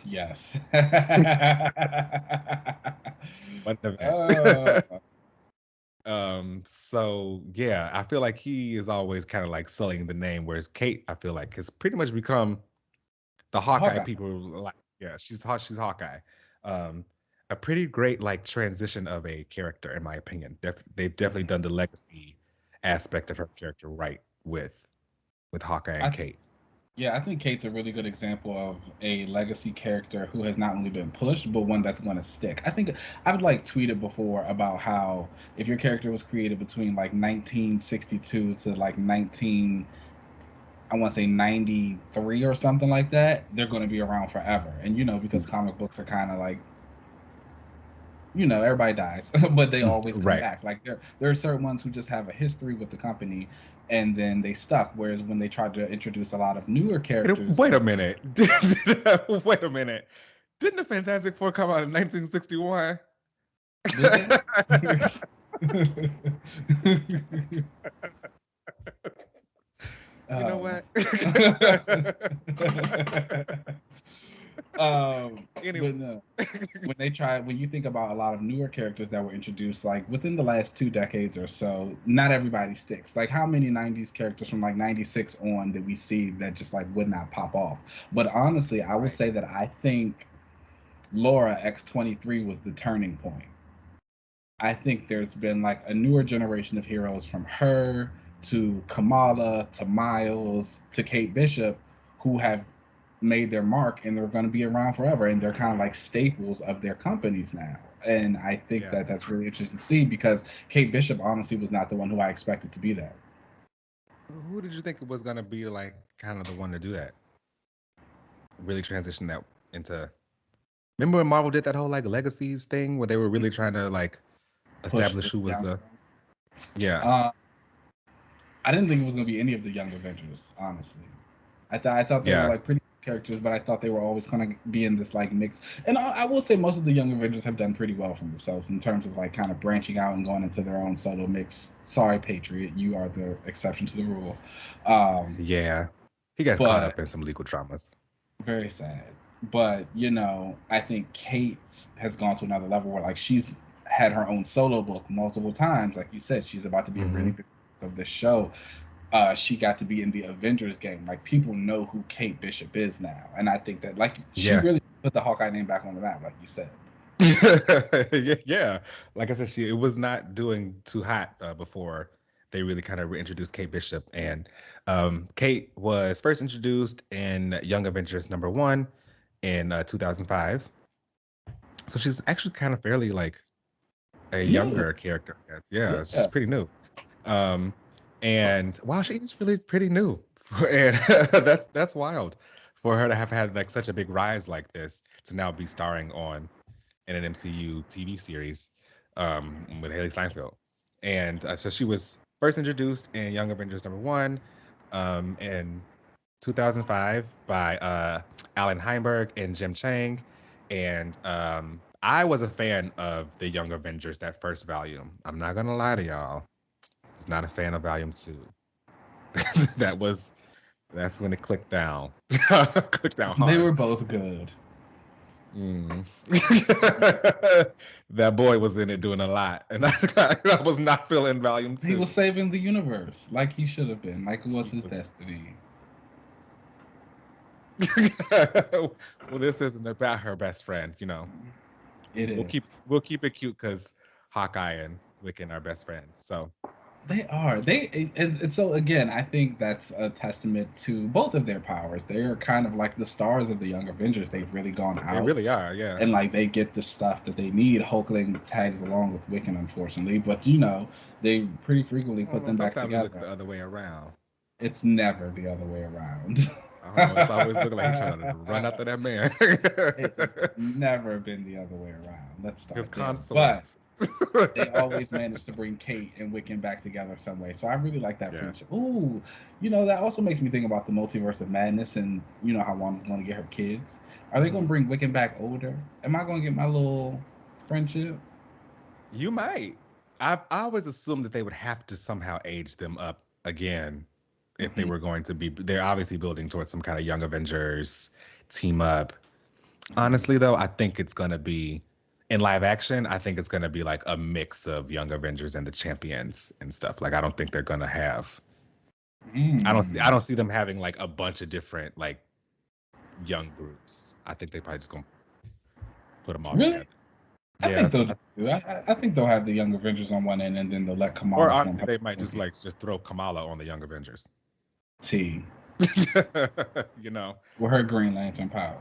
Yes. What an uh, event. So yeah, I feel like he is always kind of like sullying the name, whereas Kate, I feel like, has pretty much become the Hawkeye Hawkeye. people like. Yeah, she's Hawkeye. Um, a pretty great like transition of a character, in my opinion. They've definitely done the legacy aspect of her character right with Hawkeye and I, Kate. yeah, I think Kate's a really good example of a legacy character who has not only been pushed, but one that's going to stick. I think I've like tweeted before about how if your character was created between like 1962 to like 1980, I want to say 93 or something like that, they're going to be around forever. And because comic books are kind of like, everybody dies, but they always come Right. back. Like there are certain ones who just have a history with the company, and then they stuck. Whereas when they tried to introduce a lot of newer characters, Wait a minute. Wait a minute. Didn't the Fantastic Four come out in 1961? did they? You know what? Anyway. But no, when you think about a lot of newer characters that were introduced, like within the last 2 decades or so, not everybody sticks. Like how many '90s characters from like '96 on did we see that just like would not pop off? But honestly, I will say that I think Laura X-23 was the turning point. I think there's been like a newer generation of heroes from her to Kamala to Miles to Kate Bishop who have made their mark and they're going to be around forever and they're kind of like staples of their companies now. And I think that that's really interesting to see because Kate Bishop honestly was not the one who I expected to be that. Who did you think was going to be like kind of the one to do that? Really transition that into. Remember when Marvel did that whole like legacies thing where they were really trying to like establish who was the. Yeah. I didn't think it was going to be any of the Young Avengers, honestly. I thought they were like pretty characters, but I thought they were always going to be in this like mix. And I will say most of the Young Avengers have done pretty well for themselves in terms of like kind of branching out and going into their own solo mix. Sorry, Patriot, you are the exception to the rule. Yeah, he got caught up in some legal dramas. Very sad, but I think Kate has gone to another level where like she's had her own solo book multiple times. Like you said, she's about to be a really big part of this show. She got to be in the Avengers game. Like people know who Kate Bishop is now, and I think that like she really put the Hawkeye name back on the map, like you said. Yeah, like I said, it was not doing too hot before they really kind of reintroduced Kate Bishop, and Kate was first introduced in Young Avengers #1 in 2005. So she's actually kind of fairly like a younger character. Yeah, she's pretty new. And wow, she's really pretty new, and that's wild for her to have had like such a big rise like this to now be starring in an MCU TV series with Haley Steinfeld. And so she was first introduced in Young Avengers #1 in 2005 by Alan Heinberg and Jim Chang. And I was a fan of the Young Avengers, that first volume. I'm not going to lie to y'all. I was not a fan of volume 2. That's when it clicked down. Clicked down hard. They were both good. That boy was in it doing a lot, and I was not feeling volume 2. He was saving the universe like he should have been. Like it was his destiny. Well, this isn't about her best friend, It is. We'll keep it cute because Hawkeye and Wiccan are best friends. So they are. And so again, I think that's a testament to both of their powers. They're kind of like the stars of the Young Avengers. They've really gone out. They really are, yeah. And like they get the stuff that they need. Hulkling tags along with Wiccan, unfortunately, but they pretty frequently put them back together. Sometimes the other way around. It's never the other way around. It's always looking like he's trying to run after that man. It's never been the other way around. Let's start. His consulates. But they always manage to bring Kate and Wiccan back together some way. So I really like that friendship. Ooh, that also makes me think about the multiverse of madness and how Wanda's going to get her kids. Are they going to bring Wiccan back older? Am I going to get my little friendship? You might. I always assumed that they would have to somehow age them up again if they were going to be. They're obviously building towards some kind of Young Avengers team up. Honestly, though, I think it's going to be in live action. I think it's going to be like a mix of Young Avengers and the Champions and stuff. Like I don't think they're going to have. I don't see them having like a bunch of different like young groups. I think they probably just going to put them all together. I think they'll have the Young Avengers on one end and then they'll let Kamala. Or honestly, they might just throw Kamala on the Young Avengers. T. With her Green Lantern powers.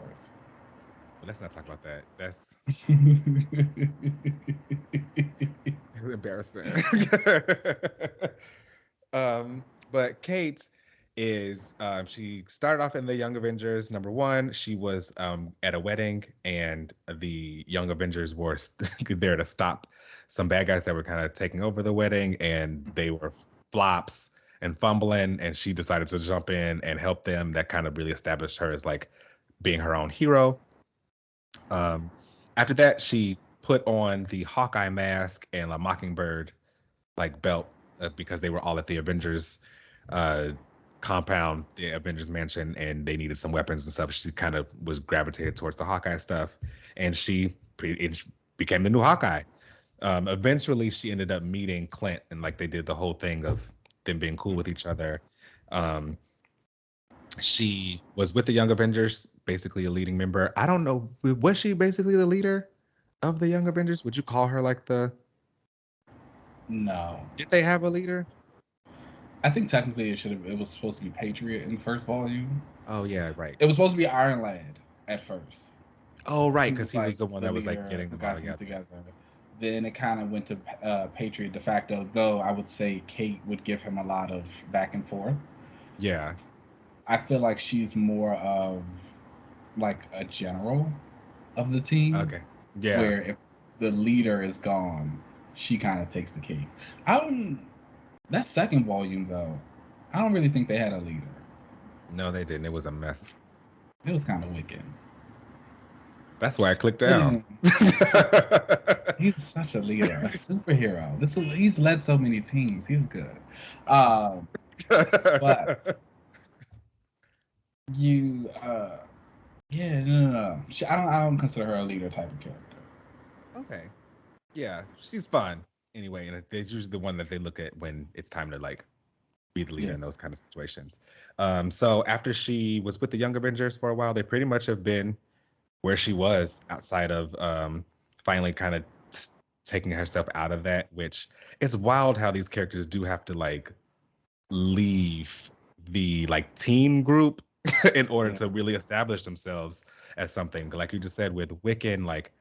But let's not talk about that. That's embarrassing. But Kate is she started off in the Young Avengers #1. She was at a wedding, and the Young Avengers were there to stop some bad guys that were kind of taking over the wedding, and they were flops and fumbling, and she decided to jump in and help them. That kind of really established her as like being her own hero. After that, she put on the Hawkeye mask and a Mockingbird like belt because they were all at the Avengers compound, the Avengers mansion, and they needed some weapons and stuff. She kind of was gravitated towards the Hawkeye stuff, and she became the new Hawkeye. Eventually, she ended up meeting Clint, and like they did the whole thing of them being cool with each other. She was with the Young Avengers, basically a leading member. I don't know, was she basically the leader of the Young Avengers? Would you call her like the? No. Did they have a leader? I think technically it was supposed to be Patriot in the first volume. Oh yeah, right. It was supposed to be Iron Lad at first. Oh right, because he was the one that was like leader getting who them all got them together. together. Then it kind of went to Patriot de facto, though I would say Kate would give him a lot of back and forth. Yeah. I feel like she's more of like a general of the team. Okay. Yeah. Where if the leader is gone, she kind of takes the cake. That second volume though, I don't really think they had a leader. No, they didn't. It was a mess. It was kind of wicked. That's why I clicked down. He's such a leader, a superhero. He's led so many teams. He's good. But you, yeah, no. I don't consider her a leader type of character. Okay. Yeah, she's fun anyway, and it's usually the one that they look at when it's time to like be the leader in those kind of situations. So after she was with the Young Avengers for a while, they pretty much have been where she was outside of finally kind of taking herself out of that, which it's wild how these characters do have to like leave the like teen group in order to really establish themselves as something. Like you just said with Wiccan, like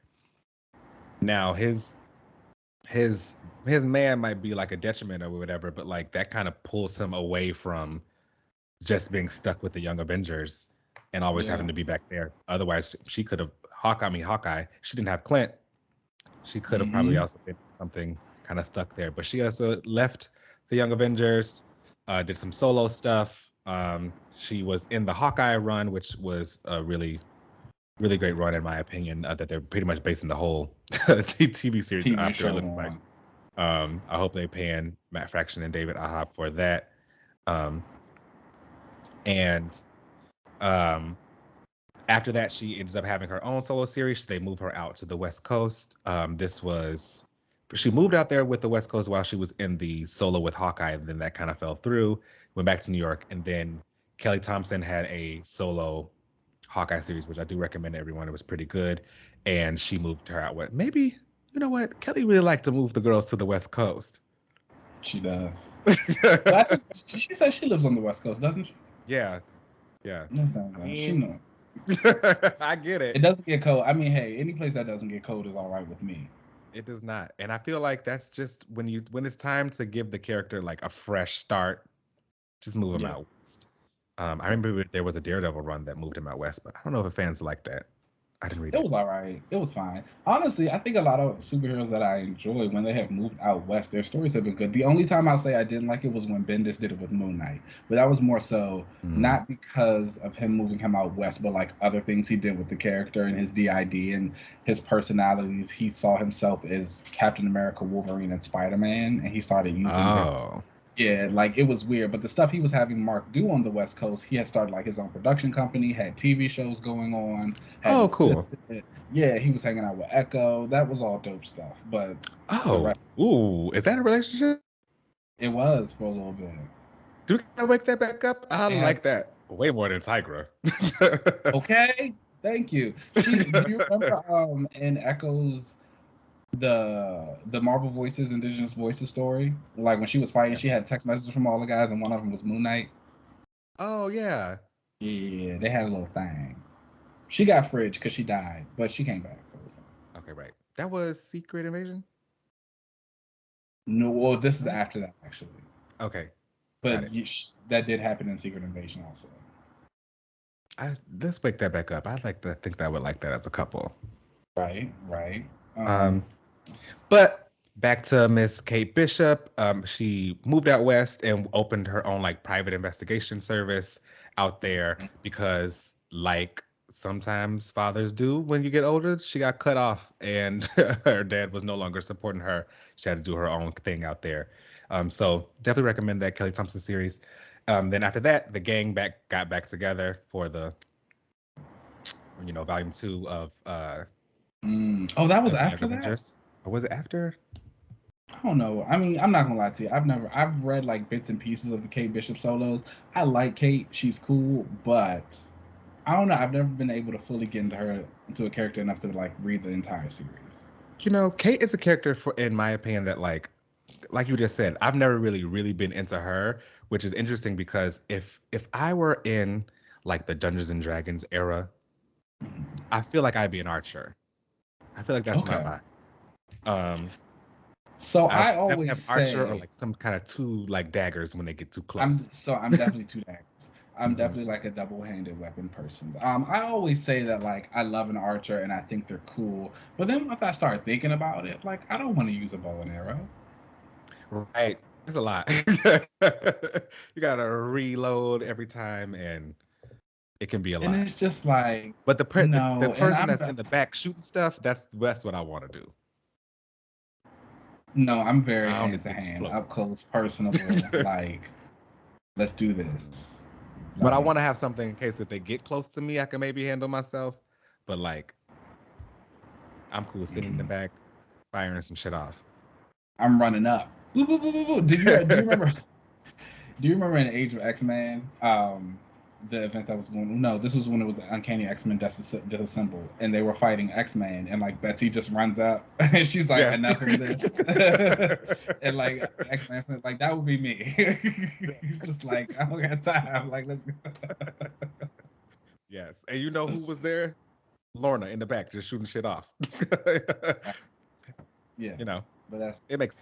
now his man might be like a detriment or whatever, but like that kind of pulls him away from just being stuck with the Young Avengers and always having to be back there. Otherwise, she could have Hawkeye. She didn't have Clint. She could have probably also been something kind of stuck there. But she also left the Young Avengers, did some solo stuff. She was in the Hawkeye run, which was a really, really great run in my opinion. That they're pretty much basing the whole TV series after it looks like. I hope they paying Matt Fraction and David Aja for that. After that, she ends up having her own solo series. They move her out to the West Coast. She moved out there with the West Coast while she was in the solo with Hawkeye, and then that kind of fell through. Went back to New York, and then Kelly Thompson had a solo Hawkeye series, which I do recommend to everyone. It was pretty good, and she moved her out. Maybe, you know what? Kelly really liked to move the girls to the West Coast. She does. She says she lives on the West Coast, doesn't she? Yeah. She knows. I get it. It doesn't get cold. I mean, hey, any place that doesn't get cold is all right with me. It does not. And I feel like that's just when it's time to give the character like a fresh start, just move him out west. I remember there was a Daredevil run that moved him out west, but I don't know if fans like that. I didn't read it. It was all right. It was fine. Honestly, I think a lot of superheroes that I enjoy, when they have moved out west, their stories have been good. The only time I'll say I didn't like it was when Bendis did it with Moon Knight. But that was more so not because of him moving him out west, but like other things he did with the character and his DID and his personalities. He saw himself as Captain America, Wolverine, and Spider-Man, and he started using them. Yeah, like it was weird, but the stuff he was having Mark do on the West Coast, he had started like his own production company, had TV shows going on. Oh, cool. Yeah, he was hanging out with Echo. That was all dope stuff. But is that a relationship? It was for a little bit. Do we gotta wake that back up? I like that way more than Tigra. Okay, thank you. Do you remember in Echo's the Marvel Voices, Indigenous Voices story? Like when she was fighting, she had text messages from all the guys, and one of them was Moon Knight. Oh yeah. Yeah, they had a little thing. She got fridged because she died, but she came back. So it's fine. Okay, right. That was Secret Invasion? No, well, this is after that actually. Okay. But that did happen in Secret Invasion also. Let's wake that back up. I'd like to think that I would like that as a couple. Right. But back to Miss Kate Bishop. She moved out west and opened her own like private investigation service out there because, like sometimes fathers do when you get older, she got cut off and her dad was no longer supporting her. She had to do her own thing out there. So definitely recommend that Kelly Thompson series. Then after that, the gang got back together for the volume 2 of Oh, that was after Avengers. that? Or was it after? I don't know. I mean, I'm not gonna lie to you. I've read like bits and pieces of the Kate Bishop solos. I like Kate. She's cool, but I don't know. I've never been able to fully get into a character enough to like read the entire series. Kate is a character in my opinion that like you just said, I've never really been into her, which is interesting because if I were in like the Dungeons and Dragons era, I feel like I'd be an archer. I feel like that's my vibe. So I always have archer or like some kind of 2 like daggers when they get too close. I'm definitely 2 daggers. I'm definitely like a double-handed weapon person. I always say that like I love an archer and I think they're cool, but then once I start thinking about it, like I don't want to use a bow and arrow. Right, it's a lot. You gotta reload every time, and it can be a lot. And it's just like, but the person that's in the back shooting stuff, that's what I want to do. No, I'm very hand-to-hand, up close, personable. Like, let's do this. But I want to have something in case if they get close to me, I can maybe handle myself. But like, I'm cool sitting in the back, firing some shit off. I'm running up. Boo, boo, boo, boo, boo. Do you remember? Do you remember in Age of X-Men, the event that was going on? No, this was when it was Uncanny X-Men disassembled, and they were fighting X-Men, and like Betsy just runs up, and she's like, yes. Enough of this. And like X-Men, like that would be me. Just like, I don't got time. Like, let's go. Yes, and you know who was there? Lorna in the back, just shooting shit off. Yeah, but it makes.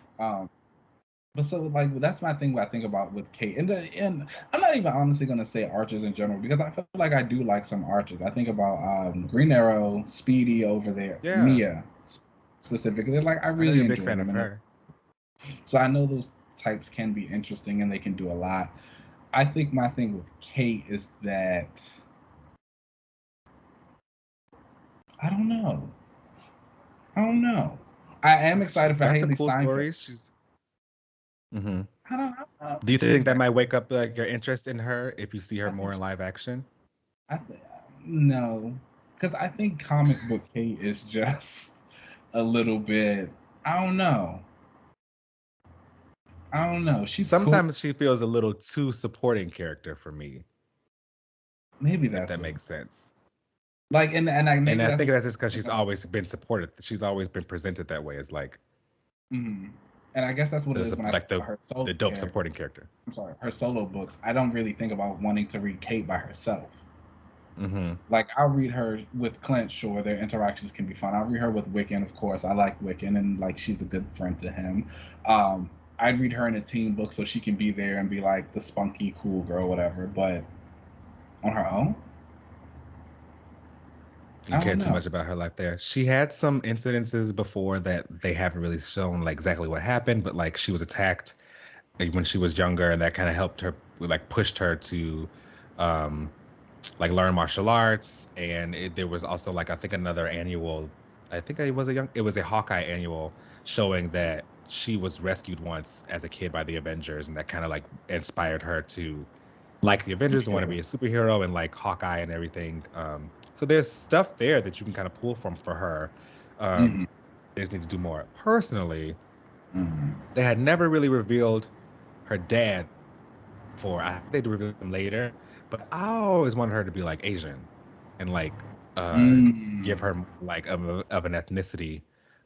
But so like that's my thing. What I think about with Kate, and I'm not even honestly gonna say archers in general because I feel like I do like some archers. I think about Green Arrow, Speedy over there, Mia specifically. Like I really enjoy them. Of her. So I know those types can be interesting and they can do a lot. I think my thing with Kate is that I don't know. I am excited for Haley Steinfeld. She's. Mm-hmm. I don't know. Do you think that might wake up like your interest in her if you see her more in live action? No, because I think comic book Kate is just a little bit. I don't know. Sometimes she feels a little too supporting character for me. Maybe that makes sense. Like and I think that's just because she's always been supported. She's always been presented that way as like. Mm-hmm. And I guess that's what it is when I think about her solo the dope supporting character. I'm sorry, her solo books. I don't really think about wanting to read Kate by herself. Mm-hmm. Like I'll read her with Clint. Sure, their interactions can be fun. I'll read her with Wiccan, of course. I like Wiccan, and like she's a good friend to him. I'd read her in a teen book so she can be there and be like the spunky, cool girl, whatever. But on her own. You care too much about her life there. She had some incidences before that they haven't really shown like exactly what happened, but like she was attacked like when she was younger, and that kind of helped her, like pushed her to like learn martial arts. And there was also like I think another annual, I think it was a Hawkeye annual showing that she was rescued once as a kid by the Avengers, and that kind of like inspired her to like the Avengers and want to be a superhero and like Hawkeye and everything. So there's stuff there that you can kind of pull from for her. They just need to do more. Personally, they had never really revealed her dad for. I think they revealed him later, but I always wanted her to be like Asian and like give her like of an ethnicity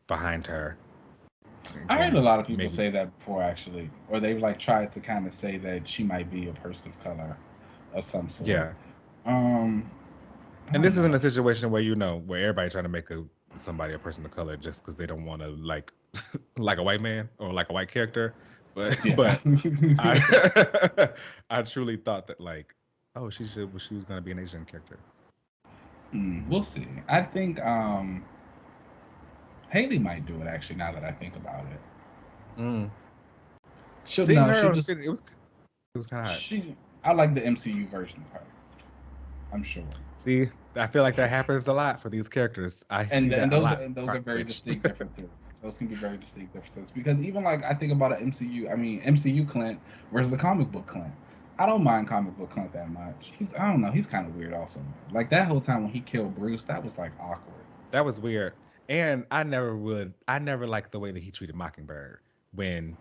behind her. I heard a lot of people say that before, actually, or they've like tried to kind of say that she might be a person of color of some sort. Yeah. And this isn't a situation where where everybody trying to make somebody a person of color just because they don't want to like like a white man or like a white character. But I I truly thought that like, oh, she was gonna be an Asian character. We'll see. I think Haley might do it actually. Now that I think about it, she'll Seeing no, her she'll on just screen, it was kind of hot. she. I like the MCU version of her. I'm sure. See, I feel like that happens a lot for these characters. I see that a lot. And those are very distinct differences. Those can be very distinct differences because even like I think about an MCU. I mean MCU Clint versus the comic book Clint. I don't mind comic book Clint that much. I don't know. He's kind of weird also. Like that whole time when he killed Bruce, that was like awkward. That was weird. And I never liked the way that he treated Mockingbird when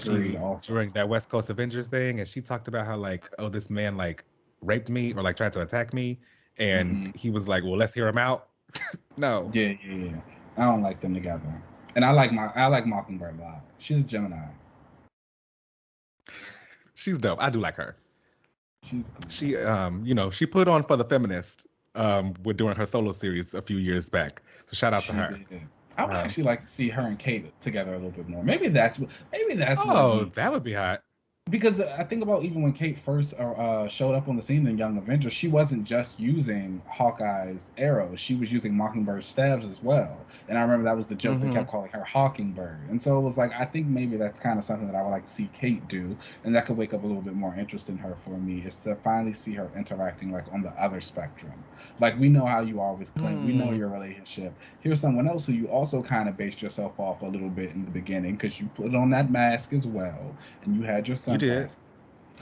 during that West Coast Avengers thing, and she talked about how like, oh, this man like raped me or like tried to attack me, and he was like, well, let's hear him out. No. Yeah. I don't like them together. And I like Mockingbird a lot. She's a Gemini. She's dope. I do like her. She's cool. She she put on for the feminist with doing her solo series a few years back. So shout out to her. I would actually like to see her and Kate together a little bit more. Maybe that's that would be hot. Because I think about even when Kate first showed up on the scene in Young Avengers, she wasn't just using Hawkeye's arrows. She was using Mockingbird's stabs as well. And I remember that was the joke they kept calling her Hawkingbird. And so it was like, I think maybe that's kind of something that I would like to see Kate do. And that could wake up a little bit more interest in her for me, is to finally see her interacting like on the other spectrum. Like, we know how you always claim. We know your relationship. Here's someone else who you also kind of based yourself off a little bit in the beginning because you put on that mask as well. And you had your son. You did.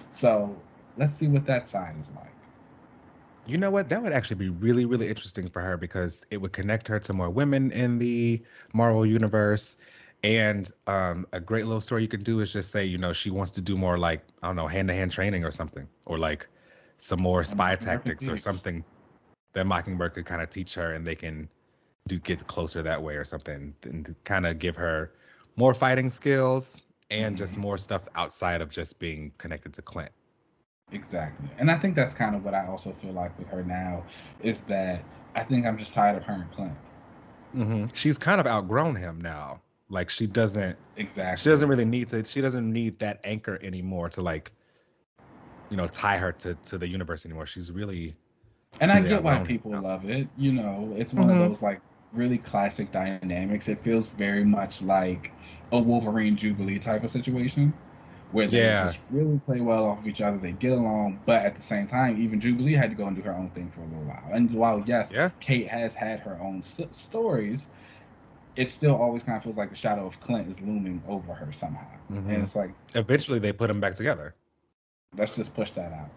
So let's see what that side is like. You know what? That would actually be really, really interesting for her because it would connect her to more women in the Marvel universe. And a great little story you could do is just say, she wants to do more like, I don't know, hand-to-hand training or something, or like some more spy tactics or something that Mockingbird could kind of teach her, and they can get closer that way or something, and kind of give her more fighting skills. And just more stuff outside of just being connected to Clint. Exactly. And I think that's kind of what I also feel like with her now, is that I think I'm just tired of her and Clint. She's kind of outgrown him now. Like she doesn't really need to, she doesn't need that anchor anymore to like, tie her to the universe anymore. She's really. And I get why people love it. It's one of those like really classic dynamics. It feels very much like a Wolverine Jubilee type of situation where they just really play well off of each other. They get along, but at the same time, even Jubilee had to go and do her own thing for a little while. And while Kate has had her own stories, it still always kind of feels like the shadow of Clint is looming over her somehow. And it's like eventually they put them back together. Let's just push that out.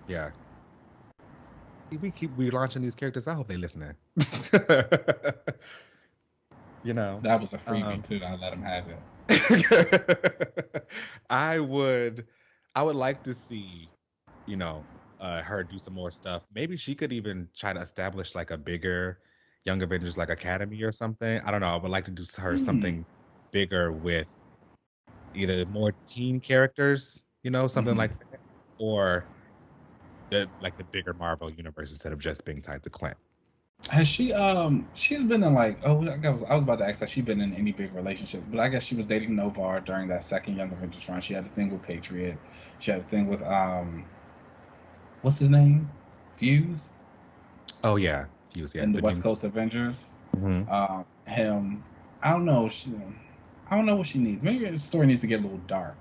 Yeah. We keep relaunching these characters. I hope they listening. That was a freebie too. I let them have it. I would like to see, her do some more stuff. Maybe she could even try to establish like a bigger Young Avengers like Academy or something. I don't know. I would like to do her something bigger with either more teen characters, something like that, or the bigger Marvel universe instead of just being tied to Clint. Has she she's been in like I was about to ask that she's been in any big relationships, but I guess she was dating Novar during that second Young Avengers run. She had a thing with Patriot. She had a thing with what's his name? Fuse? Oh yeah, Fuse, yeah. In the West Coast Avengers. Him. I don't know what she needs. Maybe the story needs to get a little dark.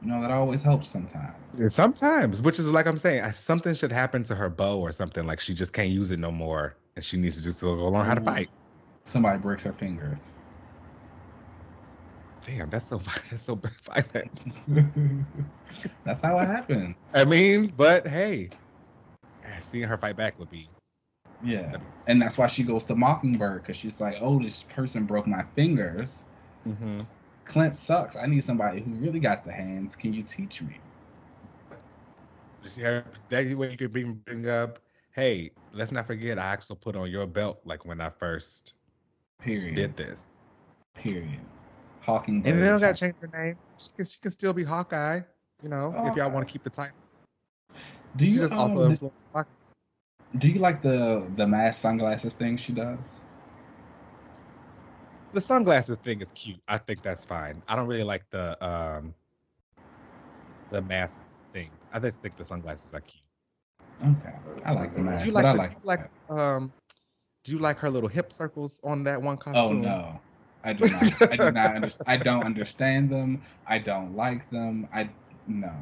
That always helps sometimes. Sometimes, which is like I'm saying, something should happen to her bow or something. Like she just can't use it no more, and she needs to just go learn how to fight. Somebody breaks her fingers. Damn, that's so violent. That's how it happens. I mean, but hey, seeing her fight back would be. Yeah, and that's why she goes to Mockingbird, because she's like, oh, this person broke my fingers. Clint sucks. I need somebody who really got the hands. Can you teach me? That way you could bring up, hey, let's not forget I also put on your belt like when I first did this. Hawkingbird. And they don't got to change her name. She can still be Hawkeye, if y'all want to keep the title. Do you do you like the mask sunglasses thing she does? The sunglasses thing is cute. I think that's fine. I don't really like the mask thing. I just think the sunglasses are cute. Okay, I like the mask, Do you but like I her, like. do you like her little hip circles on that one Oh costume? no, I do not. I do not understand. I don't understand them. I don't like them. No.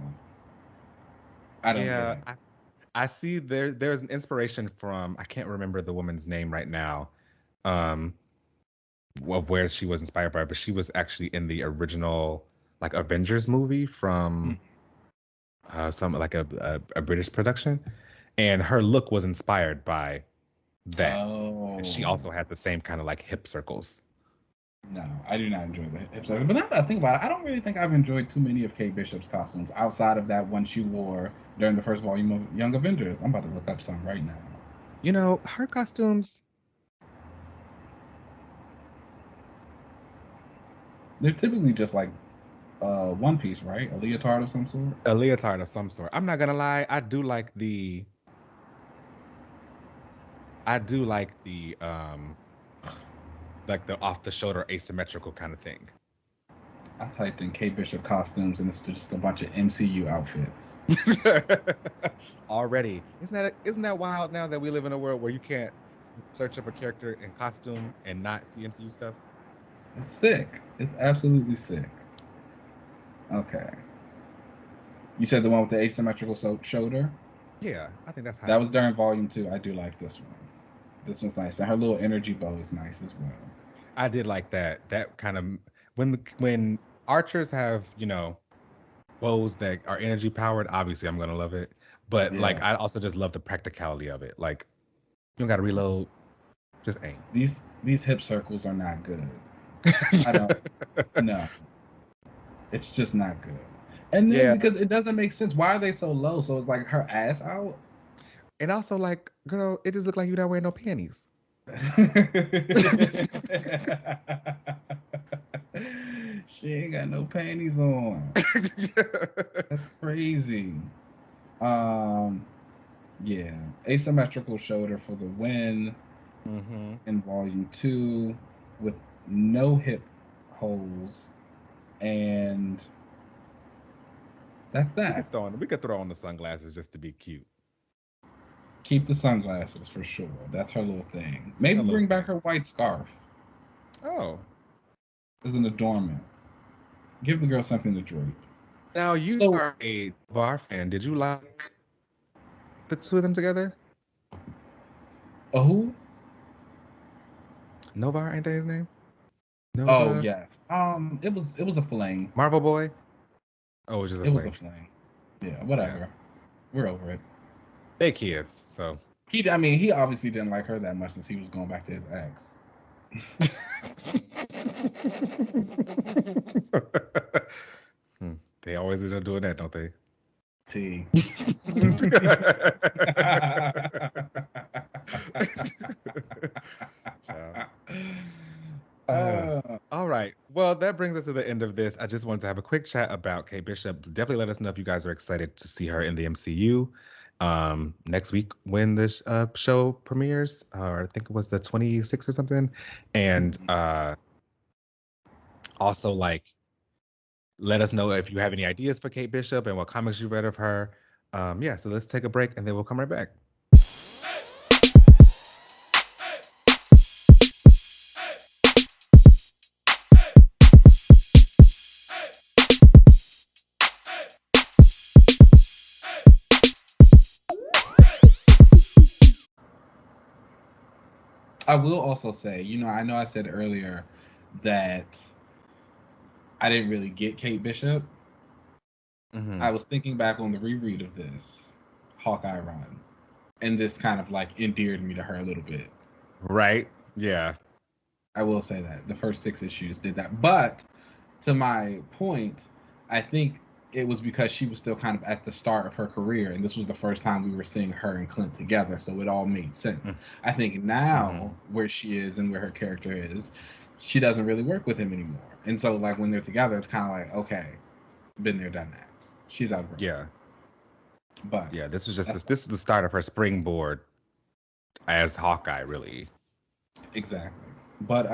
I don't get Yeah, it. I see there's an inspiration from, I can't remember the woman's name right now, um of where she was inspired by, but she was actually in the original like Avengers movie from some like a British production, and her look was inspired by that. And she Oh also had the same kind of like hip circles. no, I do not enjoy the hip circle. But now that I think about it, I don't really think I've enjoyed too many of Kate Bishop's costumes outside of that one she wore during the first volume of Young Avengers. I'm about to look up some right now. You know, her costumes, They're typically just like one piece, right? A leotard of some sort. a leotard of some sort. I'm not gonna lie, I do like the off the shoulder asymmetrical kind of thing. I typed in Kate Bishop costumes and it's just a bunch of MCU outfits. Already. Isn't that wild now that we live in a world where you can't search up a character in costume and not see MCU stuff? It's sick. It's absolutely sick. Okay. You said the one with the asymmetrical shoulder? Yeah, I think that's That hot. was during volume 2. I do like this one. This one's nice. And her little energy bow is nice as well. I did like that. That kind of when archers have, bows that are energy powered, obviously I'm gonna love it. But like Yeah. I also just love the practicality of it. Like you don't gotta reload, just aim. These hip circles are not good. I don't no. It's just not good. And then Yeah. because it doesn't make sense. Why are they so low? So it's like her ass out. And also like, girl, it just looked like you not wearing no panties. She ain't got no panties on. That's crazy. Yeah. Asymmetrical shoulder for the win in volume 2 with no hip holes, and that's that. We could throw on the sunglasses just to be cute. Keep the sunglasses for sure. That's her little thing. Maybe bring back her white scarf. Oh. As an adornment. Give the girl something to drape. Now you are a VAR fan. Did you like the two of them together? Who? Novar, ain't that his name? Nova? Oh yes. It was a fling. Marvel Boy. Oh, it was just a fling. It was a fling. Yeah, whatever. Yeah. We're over it. They kids, so. He obviously didn't like her that much since he was going back to his ex. They always end up doing that, don't they? T. All right. Well, that brings us to the end of this. I just wanted to have a quick chat about Kate Bishop. Definitely let us know if you guys are excited to see her in the MCU next week when the show premieres, or I think it was the 26th or something. And also, like, let us know if you have any ideas for Kate Bishop and what comics you read of her. Yeah, so let's take a break and then we'll come right back. I will also say, I know I said earlier that I didn't really get Kate Bishop. I was thinking back on the reread of this Hawkeye run, and this kind of like endeared me to her a little bit. Right? Yeah. I will say that the first 6 issues did that. But to my point, I think it was because she was still kind of at the start of her career, and this was the first time we were seeing her and Clint together, so it all made sense. I think now where she is and where her character is, she doesn't really work with him anymore. And so like when they're together, it's kind of like, okay, been there, done that. She's outgrown. Yeah. But yeah, this was the start of her springboard as Hawkeye, really. Exactly. But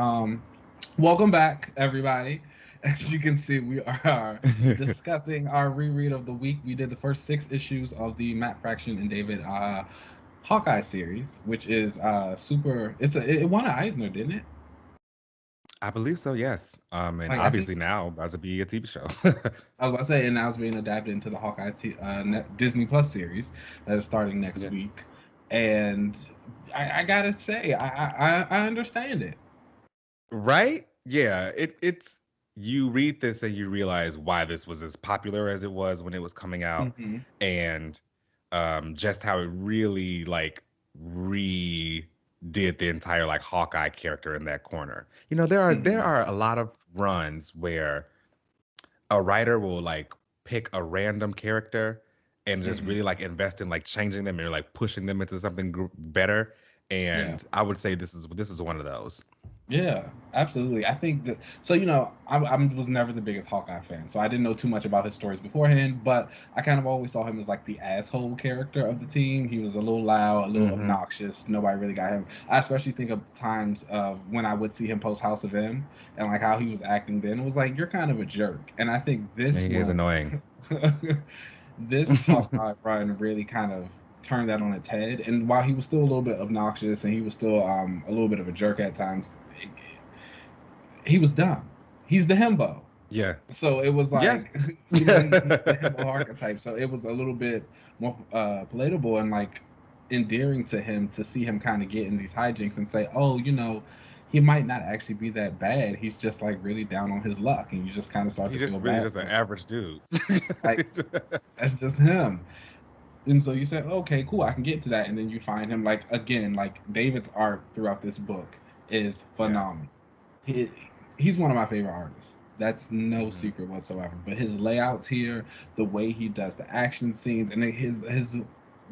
Welcome back, everybody. As you can see, we are discussing our reread of the week. We did the first 6 issues of the Matt Fraction and David Hawkeye series, which is super. It won an Eisner, didn't it? I believe so, yes. And Like I think obviously now about to be a TV show. I was about to say, and now it's being adapted into the Disney Plus series that is starting next Yeah. week. And I gotta say, I understand it. Right? Yeah. It's you read this and you realize why this was as popular as it was when it was coming out, Hmm. and just how it really like redid the entire like Hawkeye character in that corner. There Hmm. are a lot of runs where a writer will like pick a random character and just Hmm. really like invest in like changing them or like pushing them into something better. Yeah. And I would say this is one of those. Yeah, absolutely. I think that so. I was never the biggest Hawkeye fan, so I didn't know too much about his stories beforehand. But I kind of always saw him as like the asshole character of the team. He was a little loud, a little Hmm. obnoxious. Nobody really got him. I especially think of times of when I would see him post House of M and like how he was acting then. It was like you're kind of a jerk. And I think He this is one, annoying. this Hawkeye run really kind of turned that on its head. And while he was still a little bit obnoxious and he was still a little bit of a jerk at times, he was dumb. He's the himbo. Yeah. So it was Yeah. like, he's the himbo archetype. So it was a little bit more palatable and like endearing to him to see him kind of get in these hijinks and say, oh, he might not actually be that bad. He's just like really down on his luck, and you just kind of start He to just feel really bad just an for him. average dude. Like that's just him. And so you say, okay, cool, I can get to that. And then you find him like again, like David's art throughout this book is Yeah. phenomenal. He, he's one of my favorite artists. That's no Hmm. secret whatsoever. But his layouts here, the way he does the action scenes, and his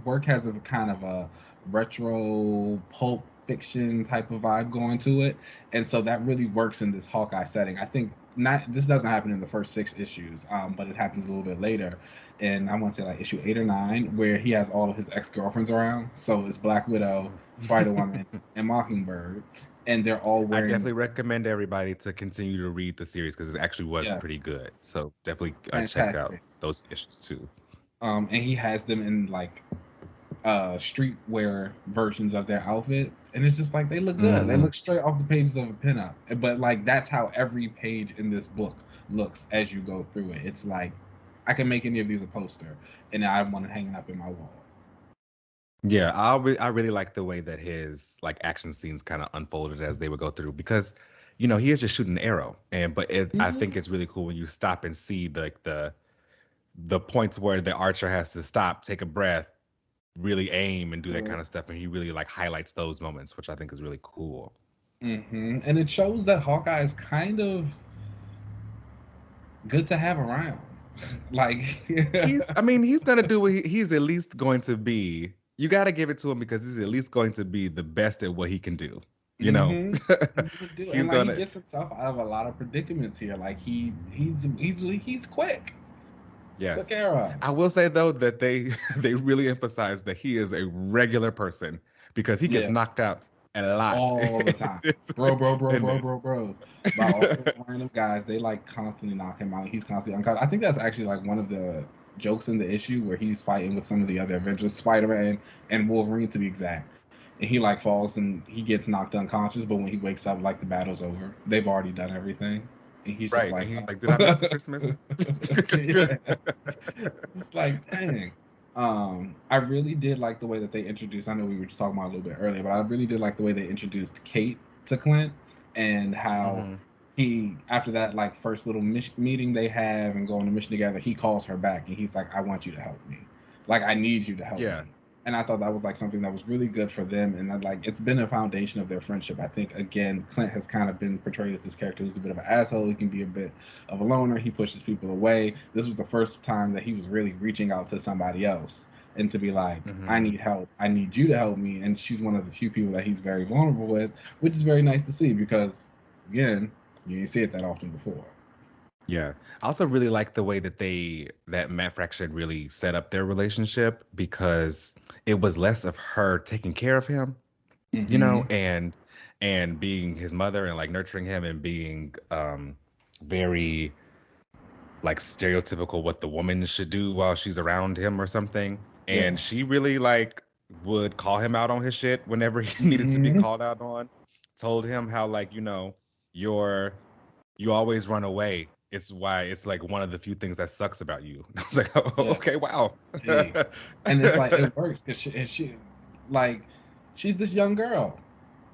work has a kind of a retro pulp fiction type of vibe going to it, and so that really works in this Hawkeye setting. I think not this doesn't happen in the first 6 issues, but it happens a little bit later, and I want to say like issue 8 or 9, where he has all of his ex girlfriends around. So it's Black Widow, Spider Woman, and Mockingbird, and they're all I wearing definitely recommend everybody to continue to read the series because it actually was yeah, pretty good. So definitely check out fantastic. those issues too. And he has them in like streetwear versions of their outfits, and it's just like they look good. They Hmm. look straight off the pages of a pinup. But like that's how every page in this book looks as you go through it. It's like I can make any of these a poster, and I want it hanging up in my wall. Yeah, I really like the way that his like action scenes kind of unfolded as they would go through because he is just shooting an arrow, I Hmm. think it's really cool when you stop and see the points where the archer has to stop, take a breath, really aim and do that kind of stuff, and he really like highlights those moments, which I think is really cool. And it shows that Hawkeye is kind of good to have around. Like, I mean, he's gonna do what he's at least going to be. You got to give it to him because he's at least going to be the best at what he can do. You know, hmm He really do, and he's like he gonna. gets himself out of a lot of predicaments here. Like he's quick. Quick Yes. arrow. I will say though that they they really emphasize that he is a regular person because he gets Yeah, knocked out a lot all the time. in this. Bro. By all those random guys, they like constantly knock him out. He's constantly unconscious. I think that's actually like one of the jokes in the issue where he's fighting with some of the other Avengers, Spider-Man and Wolverine to be exact. And he like falls and he gets knocked unconscious, but when he wakes up, like the battle's over. They've already done everything. And he's just Right. And like, he's like, did I miss oh. Christmas? Yeah. It's like, dang. I really did like the way that they introduced. I know we were just talking about it a little bit earlier, but I really did like the way they introduced Kate to Clint and how Hmm. he, after that like first little meeting they have and going on a mission together, he calls her back and he's like, "I want you to help me. Like, I need you to help Yeah. me." And I thought that was like something that was really good for them, and that like it's been a foundation of their friendship. I think again, Clint has kind of been portrayed as this character who's a bit of an asshole. He can be a bit of a loner. He pushes people away. This was the first time that he was really reaching out to somebody else and to be like, I Hmm. need help. I need you to help me. And she's one of the few people that he's very vulnerable with, which is very nice to see because, again, you didn't see it that often before. Yeah. I also really like the way that Matt Fraction really set up their relationship because it was less of her taking care of him, Mm-hmm. and and being his mother and like nurturing him and being very like stereotypical what the woman should do while she's around him or something. And Yeah. she really like would call him out on his shit whenever he needed to be Hmm. called out on. Told him how like, you always run away. It's why it's like one of the few things that sucks about you. I was like, oh, Yeah. okay, wow. See, and it's like it works because like she's this young girl.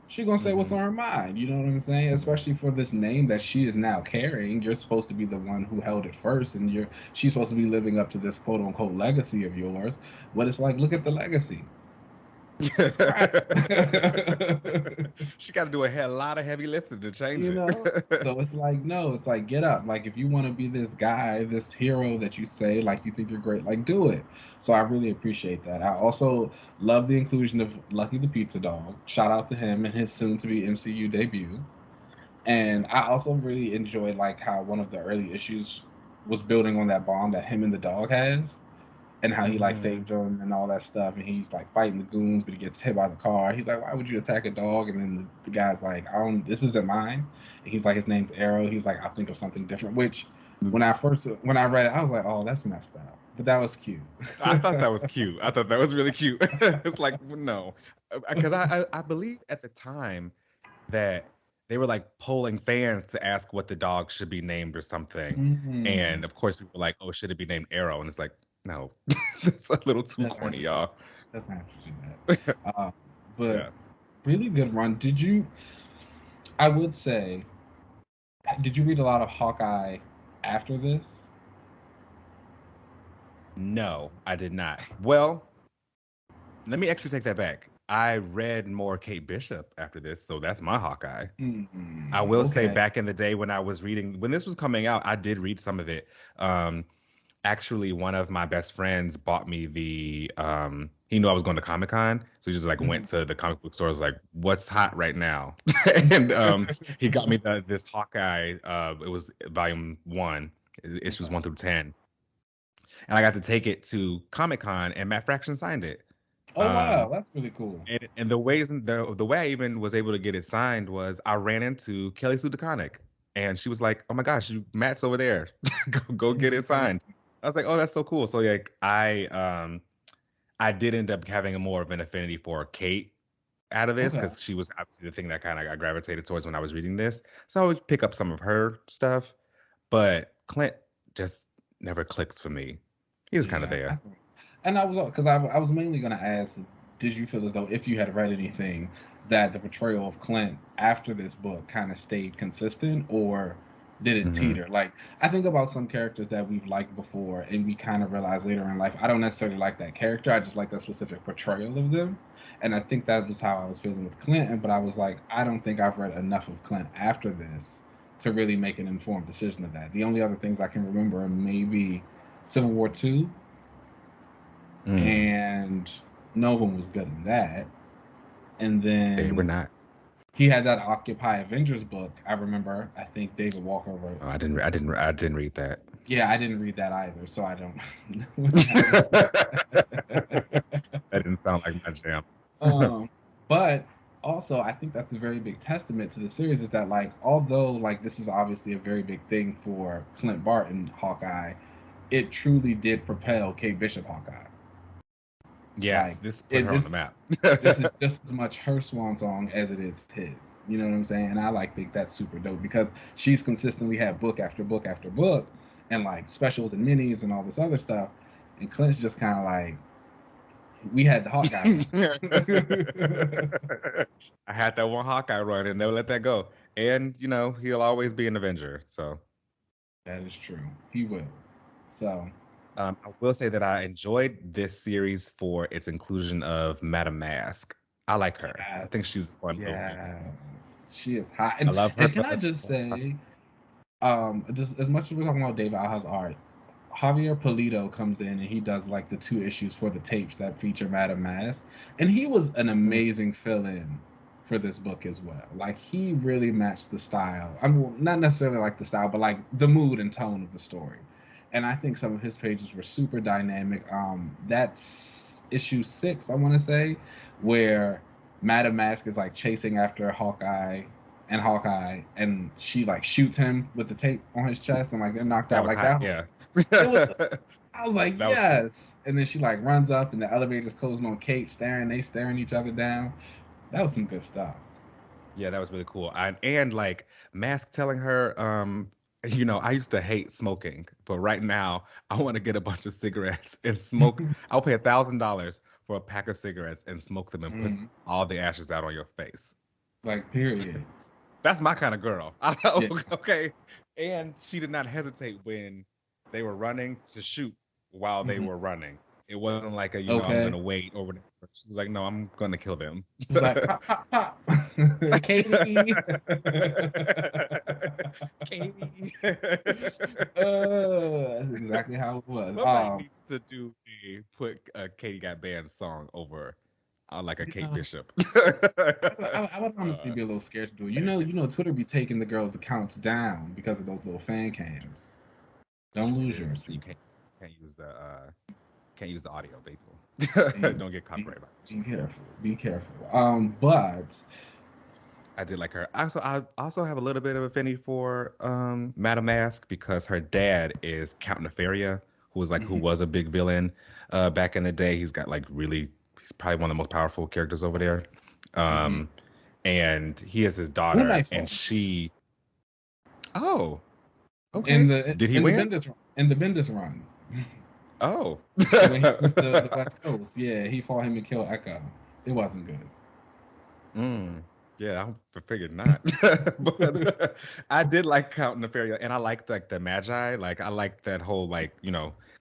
She gonna say what's Mhm. on her mind. You know what I'm saying? Especially for this name that she is now carrying. You're supposed to be the one who held it first, and she's supposed to be living up to this quote unquote legacy of yours. But it's like, look at the legacy. It's crap. She got to do a lot of heavy lifting to change You it. know? So it's like, no, it's like, get up. Like, if you want to be this guy, this hero that you say, like, you think you're great, like, do it. So I really appreciate that. I also love the inclusion of Lucky the Pizza Dog. Shout out to him and his soon to be MCU debut. And I also really enjoyed, like, how one of the early issues was building on that bond that him and the dog has, and how he like Mhm. saved him and all that stuff, and he's like fighting the goons, but he gets hit by the car. He's like, "Why would you attack a dog?" And then the guy's like, "I don't. This isn't mine." And he's like, "His name's Arrow." He's like, "I'll think of something different." Which, when I read it, I was like, "Oh, that's messed up," but that was cute. I thought that was cute. I thought that was really cute. It's like, no, because I believe at the time that they were like polling fans to ask what the dog should be named or something. Mm, And of course, people were like, oh, should it be named Arrow? And it's like, no, that's a little too doesn't have corny, to do y'all. that. Doesn't have to do that. But Yeah. really good run. Did you? I would say, did you read a lot of Hawkeye after this? No, I did not. Well, let me actually take that back. I read more Kate Bishop after this, so that's my Hawkeye. I will say Okay. back in the day when I was reading, when this was coming out, I did read some of it. Um, Actually, one of my best friends bought me he knew I was going to Comic-Con, so he just like went Mhm. to the comic book store, was like, what's hot right now? And he got me this Hawkeye, it was volume 1, issues Okay. 1 through 10. And I got to take it to Comic-Con and Matt Fraction signed it. Oh wow, Um, that's really cool. and the way I even was able to get it signed was I ran into Kelly Sue DeConnick, and she was like, "Oh my gosh, Matt's over there. Go get it Mhm. signed." I was like, "Oh, that's so cool." So like I did end up having a more of an affinity for Kate out of this Okay. because she was obviously the thing that kind of I gravitated towards when I was reading this. So I would pick up some of her stuff, but Clint just never clicks for me. He was kind of Yeah. there. And I was because I was mainly gonna ask, did you feel as though if you had read anything that the portrayal of Clint after this book kind of stayed consistent, or did it Hmm. teeter? Like I think about some characters that we've liked before, and we kind of realize later in life I don't necessarily like that character. I just like that specific portrayal of them, and I think that was how I was feeling with Clint. But I was like, I don't think I've read enough of Clint after this to really make an informed decision of that. The only other things I can remember are maybe Civil War II, Mm, and no one was good in that. And they were then not. he had that Occupy Avengers book. I remember. I think David Walker wrote. Oh, I didn't read that. Yeah, I didn't read that either, so I don't know what That that didn't sound like my jam. but also, I think that's a very big testament to the series is that like although like this is obviously a very big thing for Clint Barton Hawkeye, it truly did propel Kate Bishop Hawkeye. Yes, Like this put it her on the this map. this is just as much her swan song as it is his. You know what I'm saying? And I like think that's super dope because she's consistently had book after book after book and like specials and minis and all this other stuff. And Clint's just kind of like, we had the Hawkeye run. I had that one Hawkeye run and never let that go. And he'll always be an Avenger. So That is true. He will. So, I will say that I enjoyed this series for its inclusion of Madame Mask. I like her. I think yes. she's a fun little villain. Yes. She is hot. I And love her, and can I but just say, just as much as we're talking about David Aja's art, Javier Polito comes in and he does like the 2 issues for the tapes that feature Madame Mask, and he was an Mm. amazing fill-in for this book as well. Like he really matched the style. I mean, not necessarily like the style, but like the mood and tone of the story. And I think some of his pages were super dynamic. That's issue 6, I want to say, where Madam Mask is like chasing after Hawkeye, and she like shoots him with the tape on his chest, and like they're knocked That out was like hot. that. Yeah. It was. I was like, That was cool. yes. And then she like runs up, and the elevator's closing on Kate, they staring each other down. That was some good stuff. Yeah, that was really cool. And like Mask telling her, I used to hate smoking, but right now I want to get a bunch of cigarettes and smoke. I'll pay $1,000 for a pack of cigarettes and smoke them and put all the ashes out on your face. Like, period. That's my kind of girl. Yeah. Okay. And she did not hesitate when they were running to shoot while they were running. It wasn't like I'm gonna wait or whatever. She was like, no, I'm gonna kill them. She's like, pop, pop, pop. Katie. Katie. That's exactly how it was. Somebody needs to put a Katie Got Banned song over like a Kate Bishop. I would honestly be a little scared to do it. You know, Twitter be taking the girls' accounts down because of those little fan cams. Don't lose yours. You can't use the audio, people. Don't get copyrighted. Be careful. But I did like her. I also have a little bit of affinity for Madam Mask because her dad is Count Nefaria, who was a big villain back in the day. He's probably one of the most powerful characters over there. And he has his daughter, and she. Oh. Okay. Did he win? In the Bendis run. Oh. When he was the West Coast, yeah, he fought him and killed Echo. It wasn't good. Yeah, I figured not. But I did like Count Nefaria, and I liked like the Magi. Like I liked that whole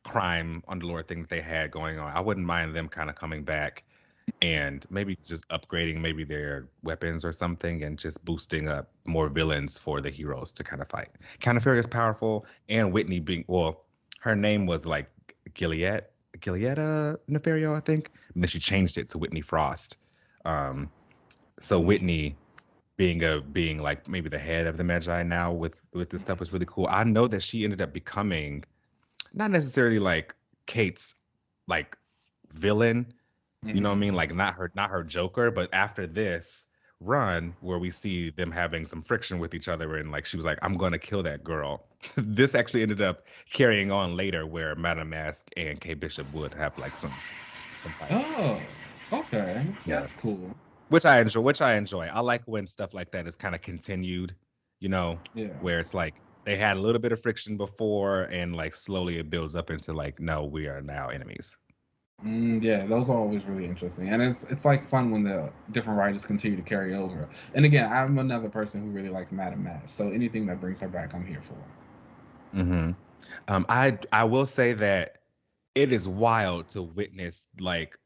crime underlord thing that they had going on. I wouldn't mind them kind of coming back and maybe just upgrading maybe their weapons or something and just boosting up more villains for the heroes to kind of fight. Count Nefaria is powerful, and Whitney her name was like Gileada Nefario, I think. And then she changed it to Whitney Frost. So Whitney being like maybe the head of the Magi now with this stuff was really cool. I know that she ended up becoming not necessarily like Kate's like villain, you know what I mean? Like not her Joker, but after this run where we see them having some friction with each other and like she was like, I'm gonna kill that girl. This actually ended up carrying on later where Madam Mask and Kate Bishop would have like some fights. Oh, okay. Yeah. That's cool. Which I enjoy. I like when stuff like that is kind of continued, where it's like they had a little bit of friction before and like slowly it builds up into like, no, we are now enemies. Yeah, those are always really interesting. And it's like fun when the different writers continue to carry over. And again, I'm another person who really likes Madam Mask. So anything that brings her back, I'm here for. I will say that it is wild to witness like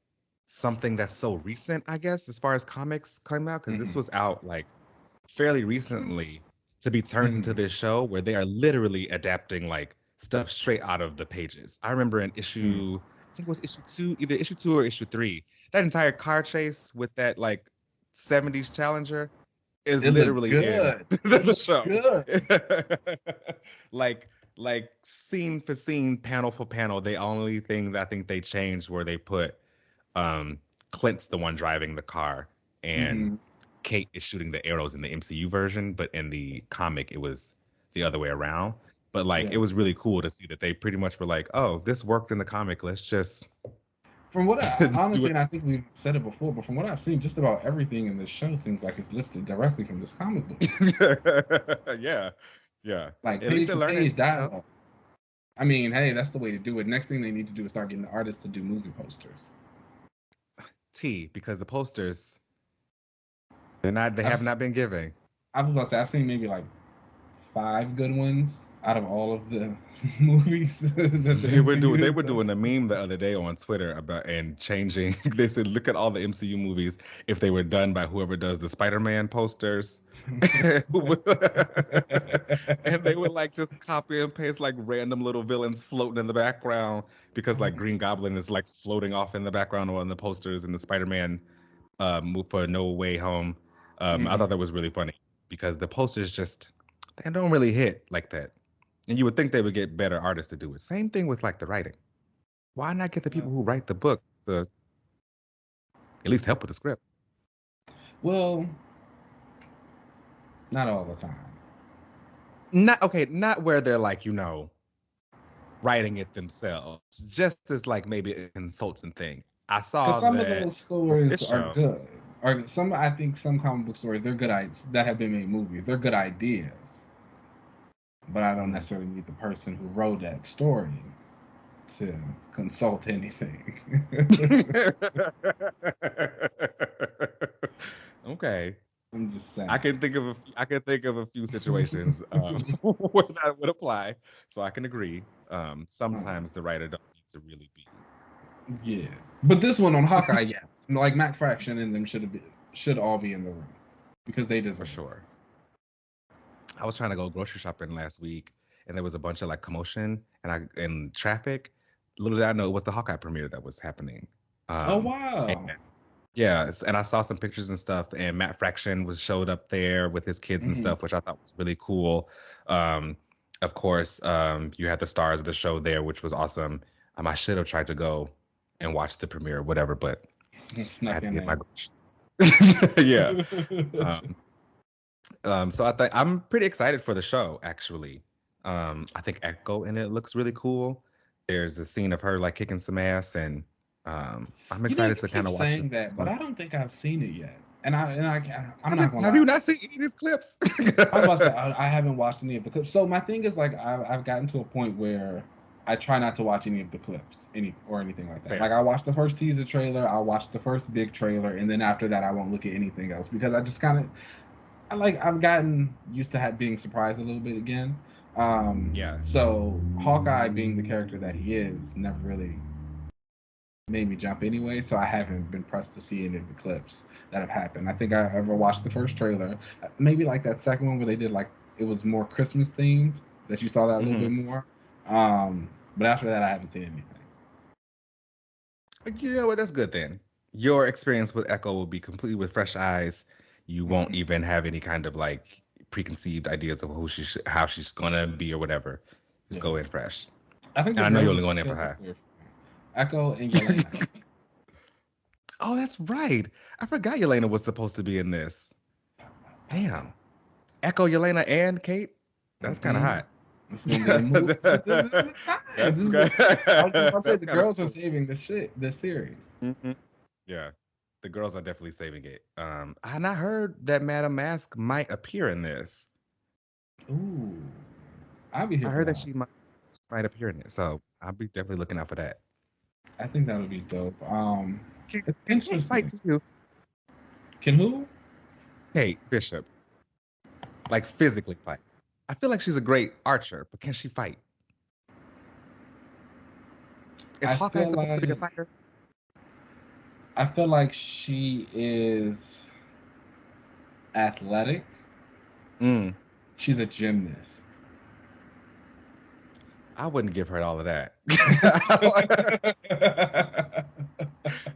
something that's so recent, I guess, as far as comics come out, because this was out like fairly recently to be turned into this show where they are literally adapting like stuff straight out of the pages. I remember in issue, I think it was issue 2, either issue 2 or issue 3, that entire car chase with that like 70s Challenger is literally in the show. Like scene for scene, panel for panel. The only thing that I think they changed where they put Clint's the one driving the car and Kate is shooting the arrows in the MCU version, but in the comic it was the other way around. But like it was really cool to see that they pretty much were like, oh, this worked in the comic, let's just from what I honestly, and I think we've said it before, but from what I've seen, just about everything in this show seems like it's lifted directly from this comic book. Yeah. Like page for page dialogue. I mean, hey, that's the way to do it. Next thing they need to do is start getting the artists to do movie posters. Because the posters they have not been giving. I was about to say I've seen maybe like 5 good ones out of all of the movies. They were doing a meme the other day on Twitter about and changing. They said, look at all the MCU movies if they were done by whoever does the Spider-Man posters. And they would like just copy and paste like random little villains floating in the background because like Green Goblin is like floating off in the background on the posters and the Spider-Man move for No Way Home. I thought that was really funny because the posters just they don't really hit like that. And you would think they would get better artists to do it. Same thing with like the writing. Why not get the people who write the book to at least help with the script? Well, not all the time. Not where they're like, writing it themselves. Just as like maybe a consultant thing. I Because saw some of that those stories this are show. good. Or I think some comic book stories, they're good ideas that have been made movies. They're good ideas. But I don't necessarily need the person who wrote that story to consult anything. Okay. I'm just saying. I can think of a few situations where that would apply. So I can agree. Sometimes the writer don't need to really be. Yeah, but this one on Hawkeye, yeah, like Mac Fraction and them should all be in the room because they For deserve it. sure. I was trying to go grocery shopping last week, and there was a bunch of like commotion and traffic. Little did I know it was the Hawkeye premiere that was happening. Oh And, wow. yes, and I saw some pictures and stuff, and Matt Fraction showed up there with his kids and Hmm. stuff, which I thought was really cool. Um, of course, you had the stars of the show there, which was awesome. I should have tried to go and watch the premiere or whatever, but I Snuck had to in get my there. yeah. Um, so I'm pretty excited for the show, actually. I think Echo in it looks really cool. There's a scene of her like kicking some ass, and I'm You excited to kind keep of watch it. saying that, but I don't think I've seen it yet. I'm not gonna Have you lie. not seen any of these clips? I was about to say I haven't watched any of the clips. So my thing is like I've gotten to a point where I try not to watch any of the clips, anything like that. Fair. Like I watched the first teaser trailer, I'll watch the first big trailer, and then after that I won't look at anything else because I just kind of I've gotten used to being surprised a little bit again. Yeah. So Hawkeye being the character that he is never really made me jump anyway. So I haven't been pressed to see any of the clips that have happened. I think I ever watched the first trailer, maybe like that second one where they did like it was more Christmas themed that you saw that a little bit Hmm. more. But after that I haven't seen anything. You know what? That's good then. Your experience with Echo will be completely with fresh eyes. You won't Mm-hmm. even have any kind of like preconceived ideas of how she's gonna be or whatever. Just Yeah, go in fresh. I think And the I know you're girls only that going in for killed this her. year, Echo and Yelena. Oh, that's right. I forgot Yelena was supposed to be in this. Damn. Echo, Yelena, and Kate. That's kind of Mm-hmm. hot. It's gonna be the move. This is the time. That's I was just about to say that's the kind of girls are cool. saving this series. Yeah, the girls are definitely saving it. And I heard that Madame Mask might appear in this. Ooh, I'll be here I for heard that that. she might appear in it, so I'll be definitely looking out for that. I think that would be dope. It's Can Kate fight interesting. too? Can who? Kate Bishop, like physically fight. I feel like she's a great archer, but can she fight? Is I Hawkeye feel supposed to be a like fighter? I feel like she is athletic. Mm, She's a gymnast. I wouldn't give her all of that.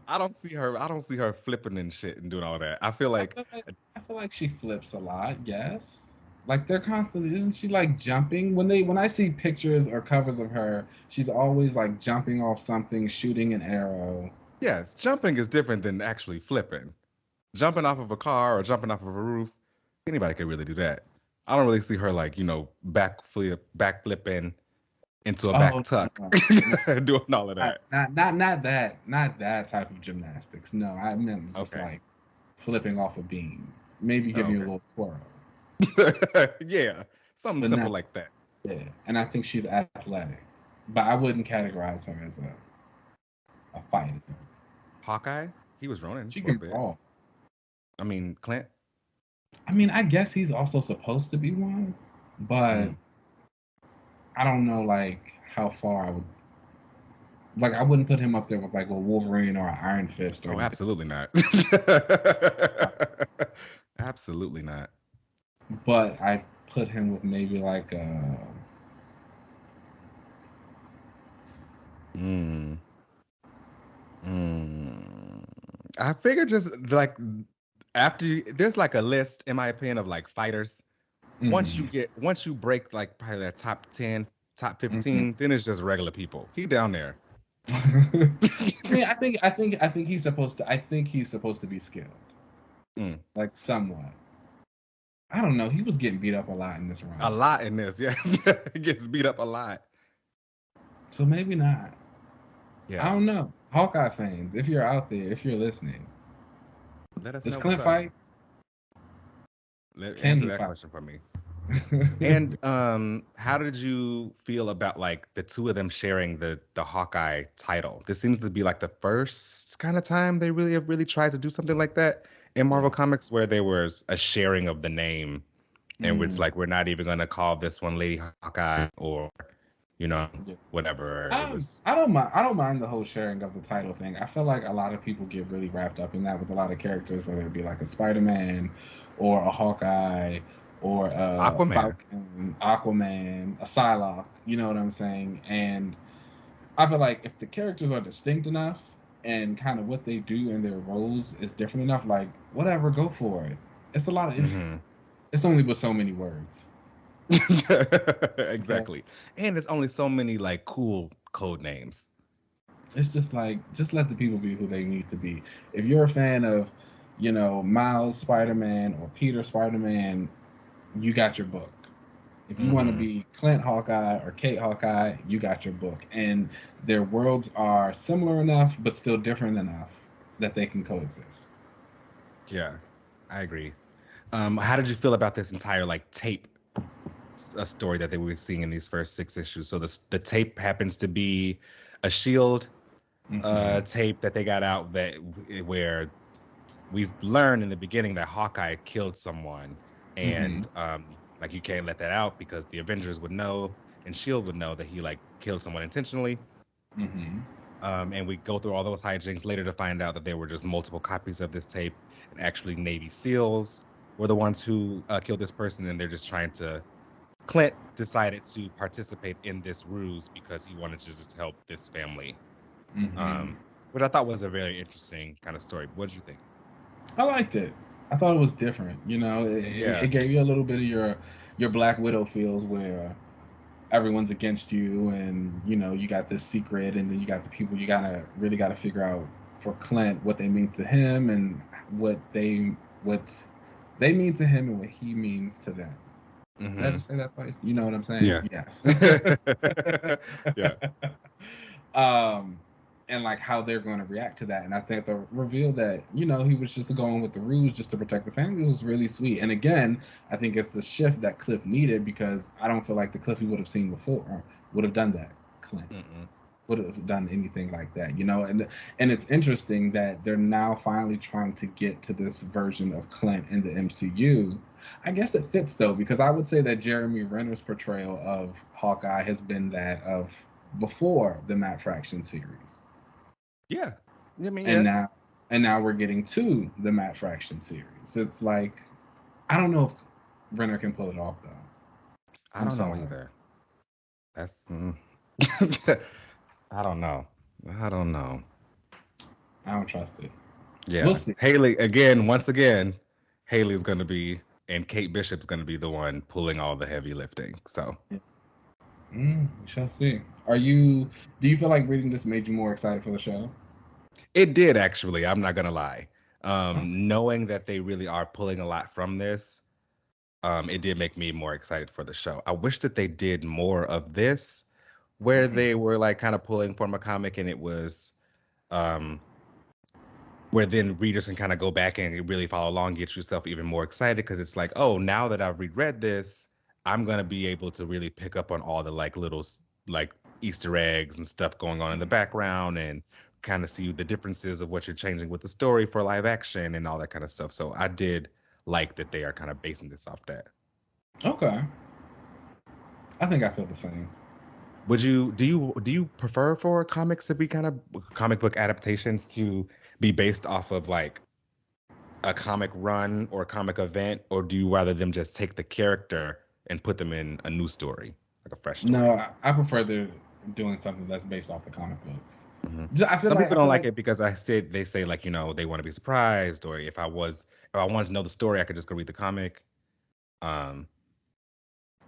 I don't see her. I don't see her flipping and shit and doing all of that. I feel I like, feel like I feel like she flips a lot. Yes. Like they're constantly, isn't she like jumping? When I see pictures or covers of her, she's always like jumping off something, shooting an arrow. yes, jumping is different than actually flipping. Jumping off of a car or jumping off of a roof, anybody could really do that. I don't really see her like, back flipping into a Oh back tuck, no, no, doing all of that. not that type of gymnastics. No, I meant just Okay. like flipping off a beam, maybe Oh, giving you a little twirl. okay. Yeah. Something But simple not like that. yeah. And I think she's athletic, but I wouldn't categorize her as a fighter. Hawkeye, he was running She for a can bit. brawl. I mean, Clint. I mean, I guess he's also supposed to be one, but Mm. I don't know like how far I would like. I wouldn't put him up there with like a Wolverine or an Iron Fist or Oh, anything. absolutely not. Absolutely not. But I put him with maybe like Mm. Mm. I figured just like there's like a list, in my opinion, of like fighters. mhm, Once you break like probably that top 10, top mhm. 15, then it's just regular people. He down there. I mean, I think he's supposed to. I think he's supposed to be skilled. Like somewhat. I don't know. He was getting beat up a lot in this run. A lot in this, yes. He gets beat up a lot. So maybe not. Yeah. I don't know. Hawkeye fans, if you're out there, if you're listening, let us does know. Clint fight? Answer that question for me. And how did you feel about like the two of them sharing the Hawkeye title? This seems to be like the first kind of time they really tried to do something like that in Marvel Comics, where there was a sharing of the name, and it's like, we're not even gonna call this one Lady Hawkeye, or whatever. I don't mind the whole sharing of the title thing. I feel like a lot of people get really wrapped up in that with a lot of characters, whether it be like a Spider-Man or a Hawkeye or a Falcon, Aquaman, a Psylocke, you know what I'm saying? And I feel like if the characters are distinct enough and kind of what they do in their roles is different enough, like, whatever, go for it. It's a lot of it's only with so many words. Exactly. And there's only so many like cool code names. It's just like, just let the people be who they need to be. If you're a fan of, Miles Spider-Man or Peter Spider-Man, you got your book. If you want to be Clint Hawkeye or Kate Hawkeye, you got your book. And their worlds are similar enough, but still different enough that they can coexist. Yeah, I agree. How did you feel about this entire like tape story that they were seeing in these first 6 issues? So the tape happens to be a S.W.O.R.D tape that they got out where we've learned in the beginning that Hawkeye killed someone, and like, you can't let that out because the Avengers would know and S.W.O.R.D would know that he like killed someone intentionally. And we go through all those hijinks later to find out that there were just multiple copies of this tape, and actually Navy SEALs were the ones who killed this person, and they're just trying to. Clint decided to participate in this ruse because he wanted to just help this family, which I thought was a very interesting kind of story. What did you think? I liked it. I thought it was different. It gave you a little bit of your Black Widow feels, where everyone's against you, and you got this secret, and then you got the people you really gotta figure out for Clint what they mean to him, and what they mean to him, and what he means to them. Did I just say that twice? You know what I'm saying? Yeah. Yes. Yeah. And like how they're going to react to that. And I think the reveal that, he was just going with the ruse just to protect the family was really sweet. And again, I think it's the shift that Cliff needed, because I don't feel like the Cliff we would have seen before would have done that. Clint would have done anything like that, and it's interesting that they're now finally trying to get to this version of Clint in the MCU. I guess it fits though, because I would say that Jeremy Renner's portrayal of Hawkeye has been that of before the Matt Fraction series. Yeah. I mean, and now we're getting to the Matt Fraction series. It's like, I don't know if Renner can pull it off though. I don't know either. That's I don't know. I don't trust it. Yeah. We'll see. Once again, Haley's going to be, and Kate Bishop's going to be the one pulling all the heavy lifting. So. We shall see. Do you feel like reading this made you more excited for the show? It did, actually. I'm not going to lie. Knowing that they really are pulling a lot from this, it did make me more excited for the show. I wish that they did more of this, where they were like kind of pulling from a comic, and it was where then readers can kind of go back and really follow along, get yourself even more excited, because it's like, oh, now that I've reread this, I'm going to be able to really pick up on all the like little like Easter eggs and stuff going on in the background, and kind of see the differences of what you're changing with the story for live action and all that kind of stuff. So I did like that they are kind of basing this off that. Okay. I think I feel the same. Do you prefer for comics to be kind of comic book adaptations to be based off of like a comic run or a comic event, or do you rather them just take the character and put them in a new story, like a fresh story? No, I prefer they're doing something that's based off the comic books. Some people don't like it because they say like, they want to be surprised, or if I wanted to know the story, I could just go read the comic.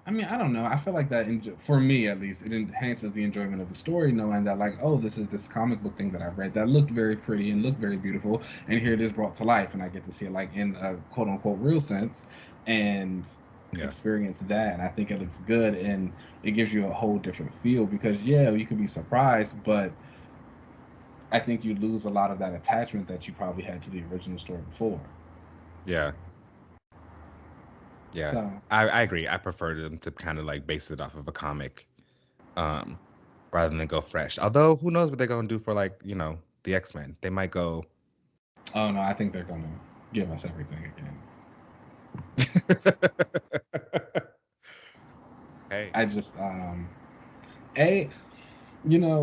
I mean, I don't know. I feel like that, for me at least, it enhances the enjoyment of the story, knowing that, like, oh, this is this comic book thing that I read that looked very pretty and looked very beautiful, and here it is brought to life, and I get to see it, like, in a quote unquote real sense, and Yeah. experience that. And I think it looks good, and it gives you a whole different feel because, yeah, you could be surprised, but I think you lose a lot of that attachment that you probably had to the original story before. Yeah. Yeah. So, I agree. I prefer them to kind of like base it off of a comic, um, rather than go fresh. Although who knows what they're gonna do for like, the X-Men. They might go oh no, I think they're gonna give us everything again. Hey. I just a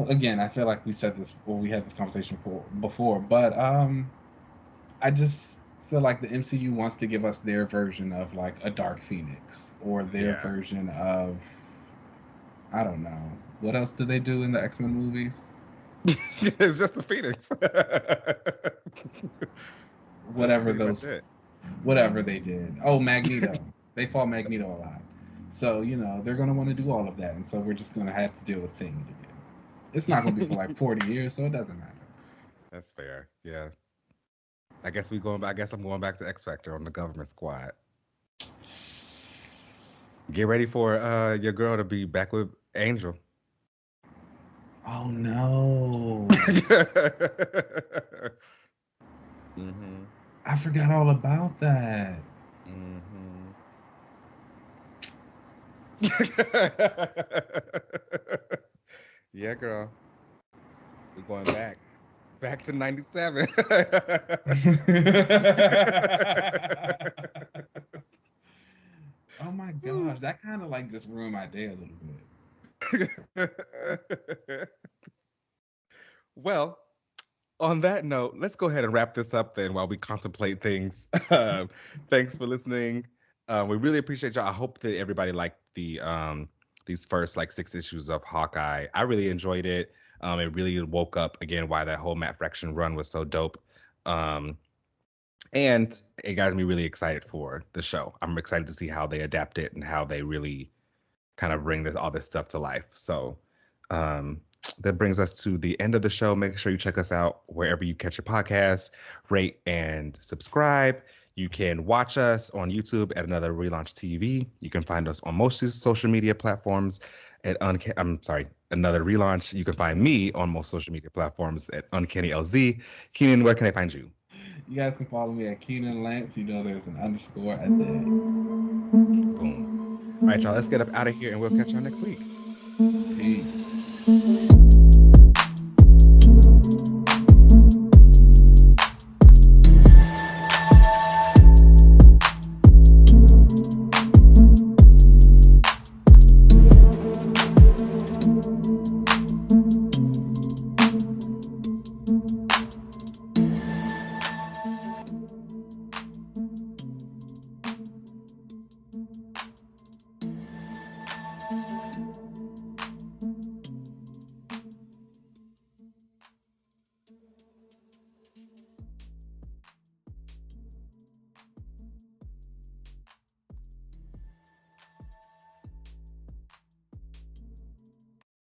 again, I feel like we said this, well, we had this conversation before, but I just feel like the MCU wants to give us their version of like a Dark Phoenix or their Yeah. version of, I don't know, what else do they do in the X-Men movies? It's just the Phoenix. That's Whatever pretty much those, it. whatever they did. Oh, Magneto. They fought Magneto a lot. So, they're gonna want to do all of that, and so we're just gonna have to deal with seeing it again. It's not gonna be for like 40 years, so it doesn't matter. That's fair. Yeah. I guess I'm going back to X Factor on the government squad. Get ready for your girl to be back with Angel. Oh no. Mm-hmm. I forgot all about that. Mm-hmm. Yeah, girl. We're going back. Back to 97. Oh my gosh, that kind of like just ruined my day a little bit. Well, on that note, let's go ahead and wrap this up then while we contemplate things. Thanks for listening. We really appreciate y'all. I hope that everybody liked these first like 6 issues of Hawkeye. I really enjoyed it. It really woke up again why that whole Matt Fraction run was so dope. Um, and it got me really excited for the show. I'm excited to see how they adapt it and how they really kind of bring all this stuff to life. So um, that brings us to the end of the show. Make sure you check us out wherever you catch your podcasts, rate and subscribe. You can watch us on YouTube at Another Relaunch TV. You can find us on most social media platforms at Another Relaunch. You can find me on most social media platforms at Uncanny LZ. Keenan, where can I find you? You guys can follow me at Keenan Lance. There's an underscore at the end. Boom. All right, y'all, let's get up out of here and we'll catch y'all next week.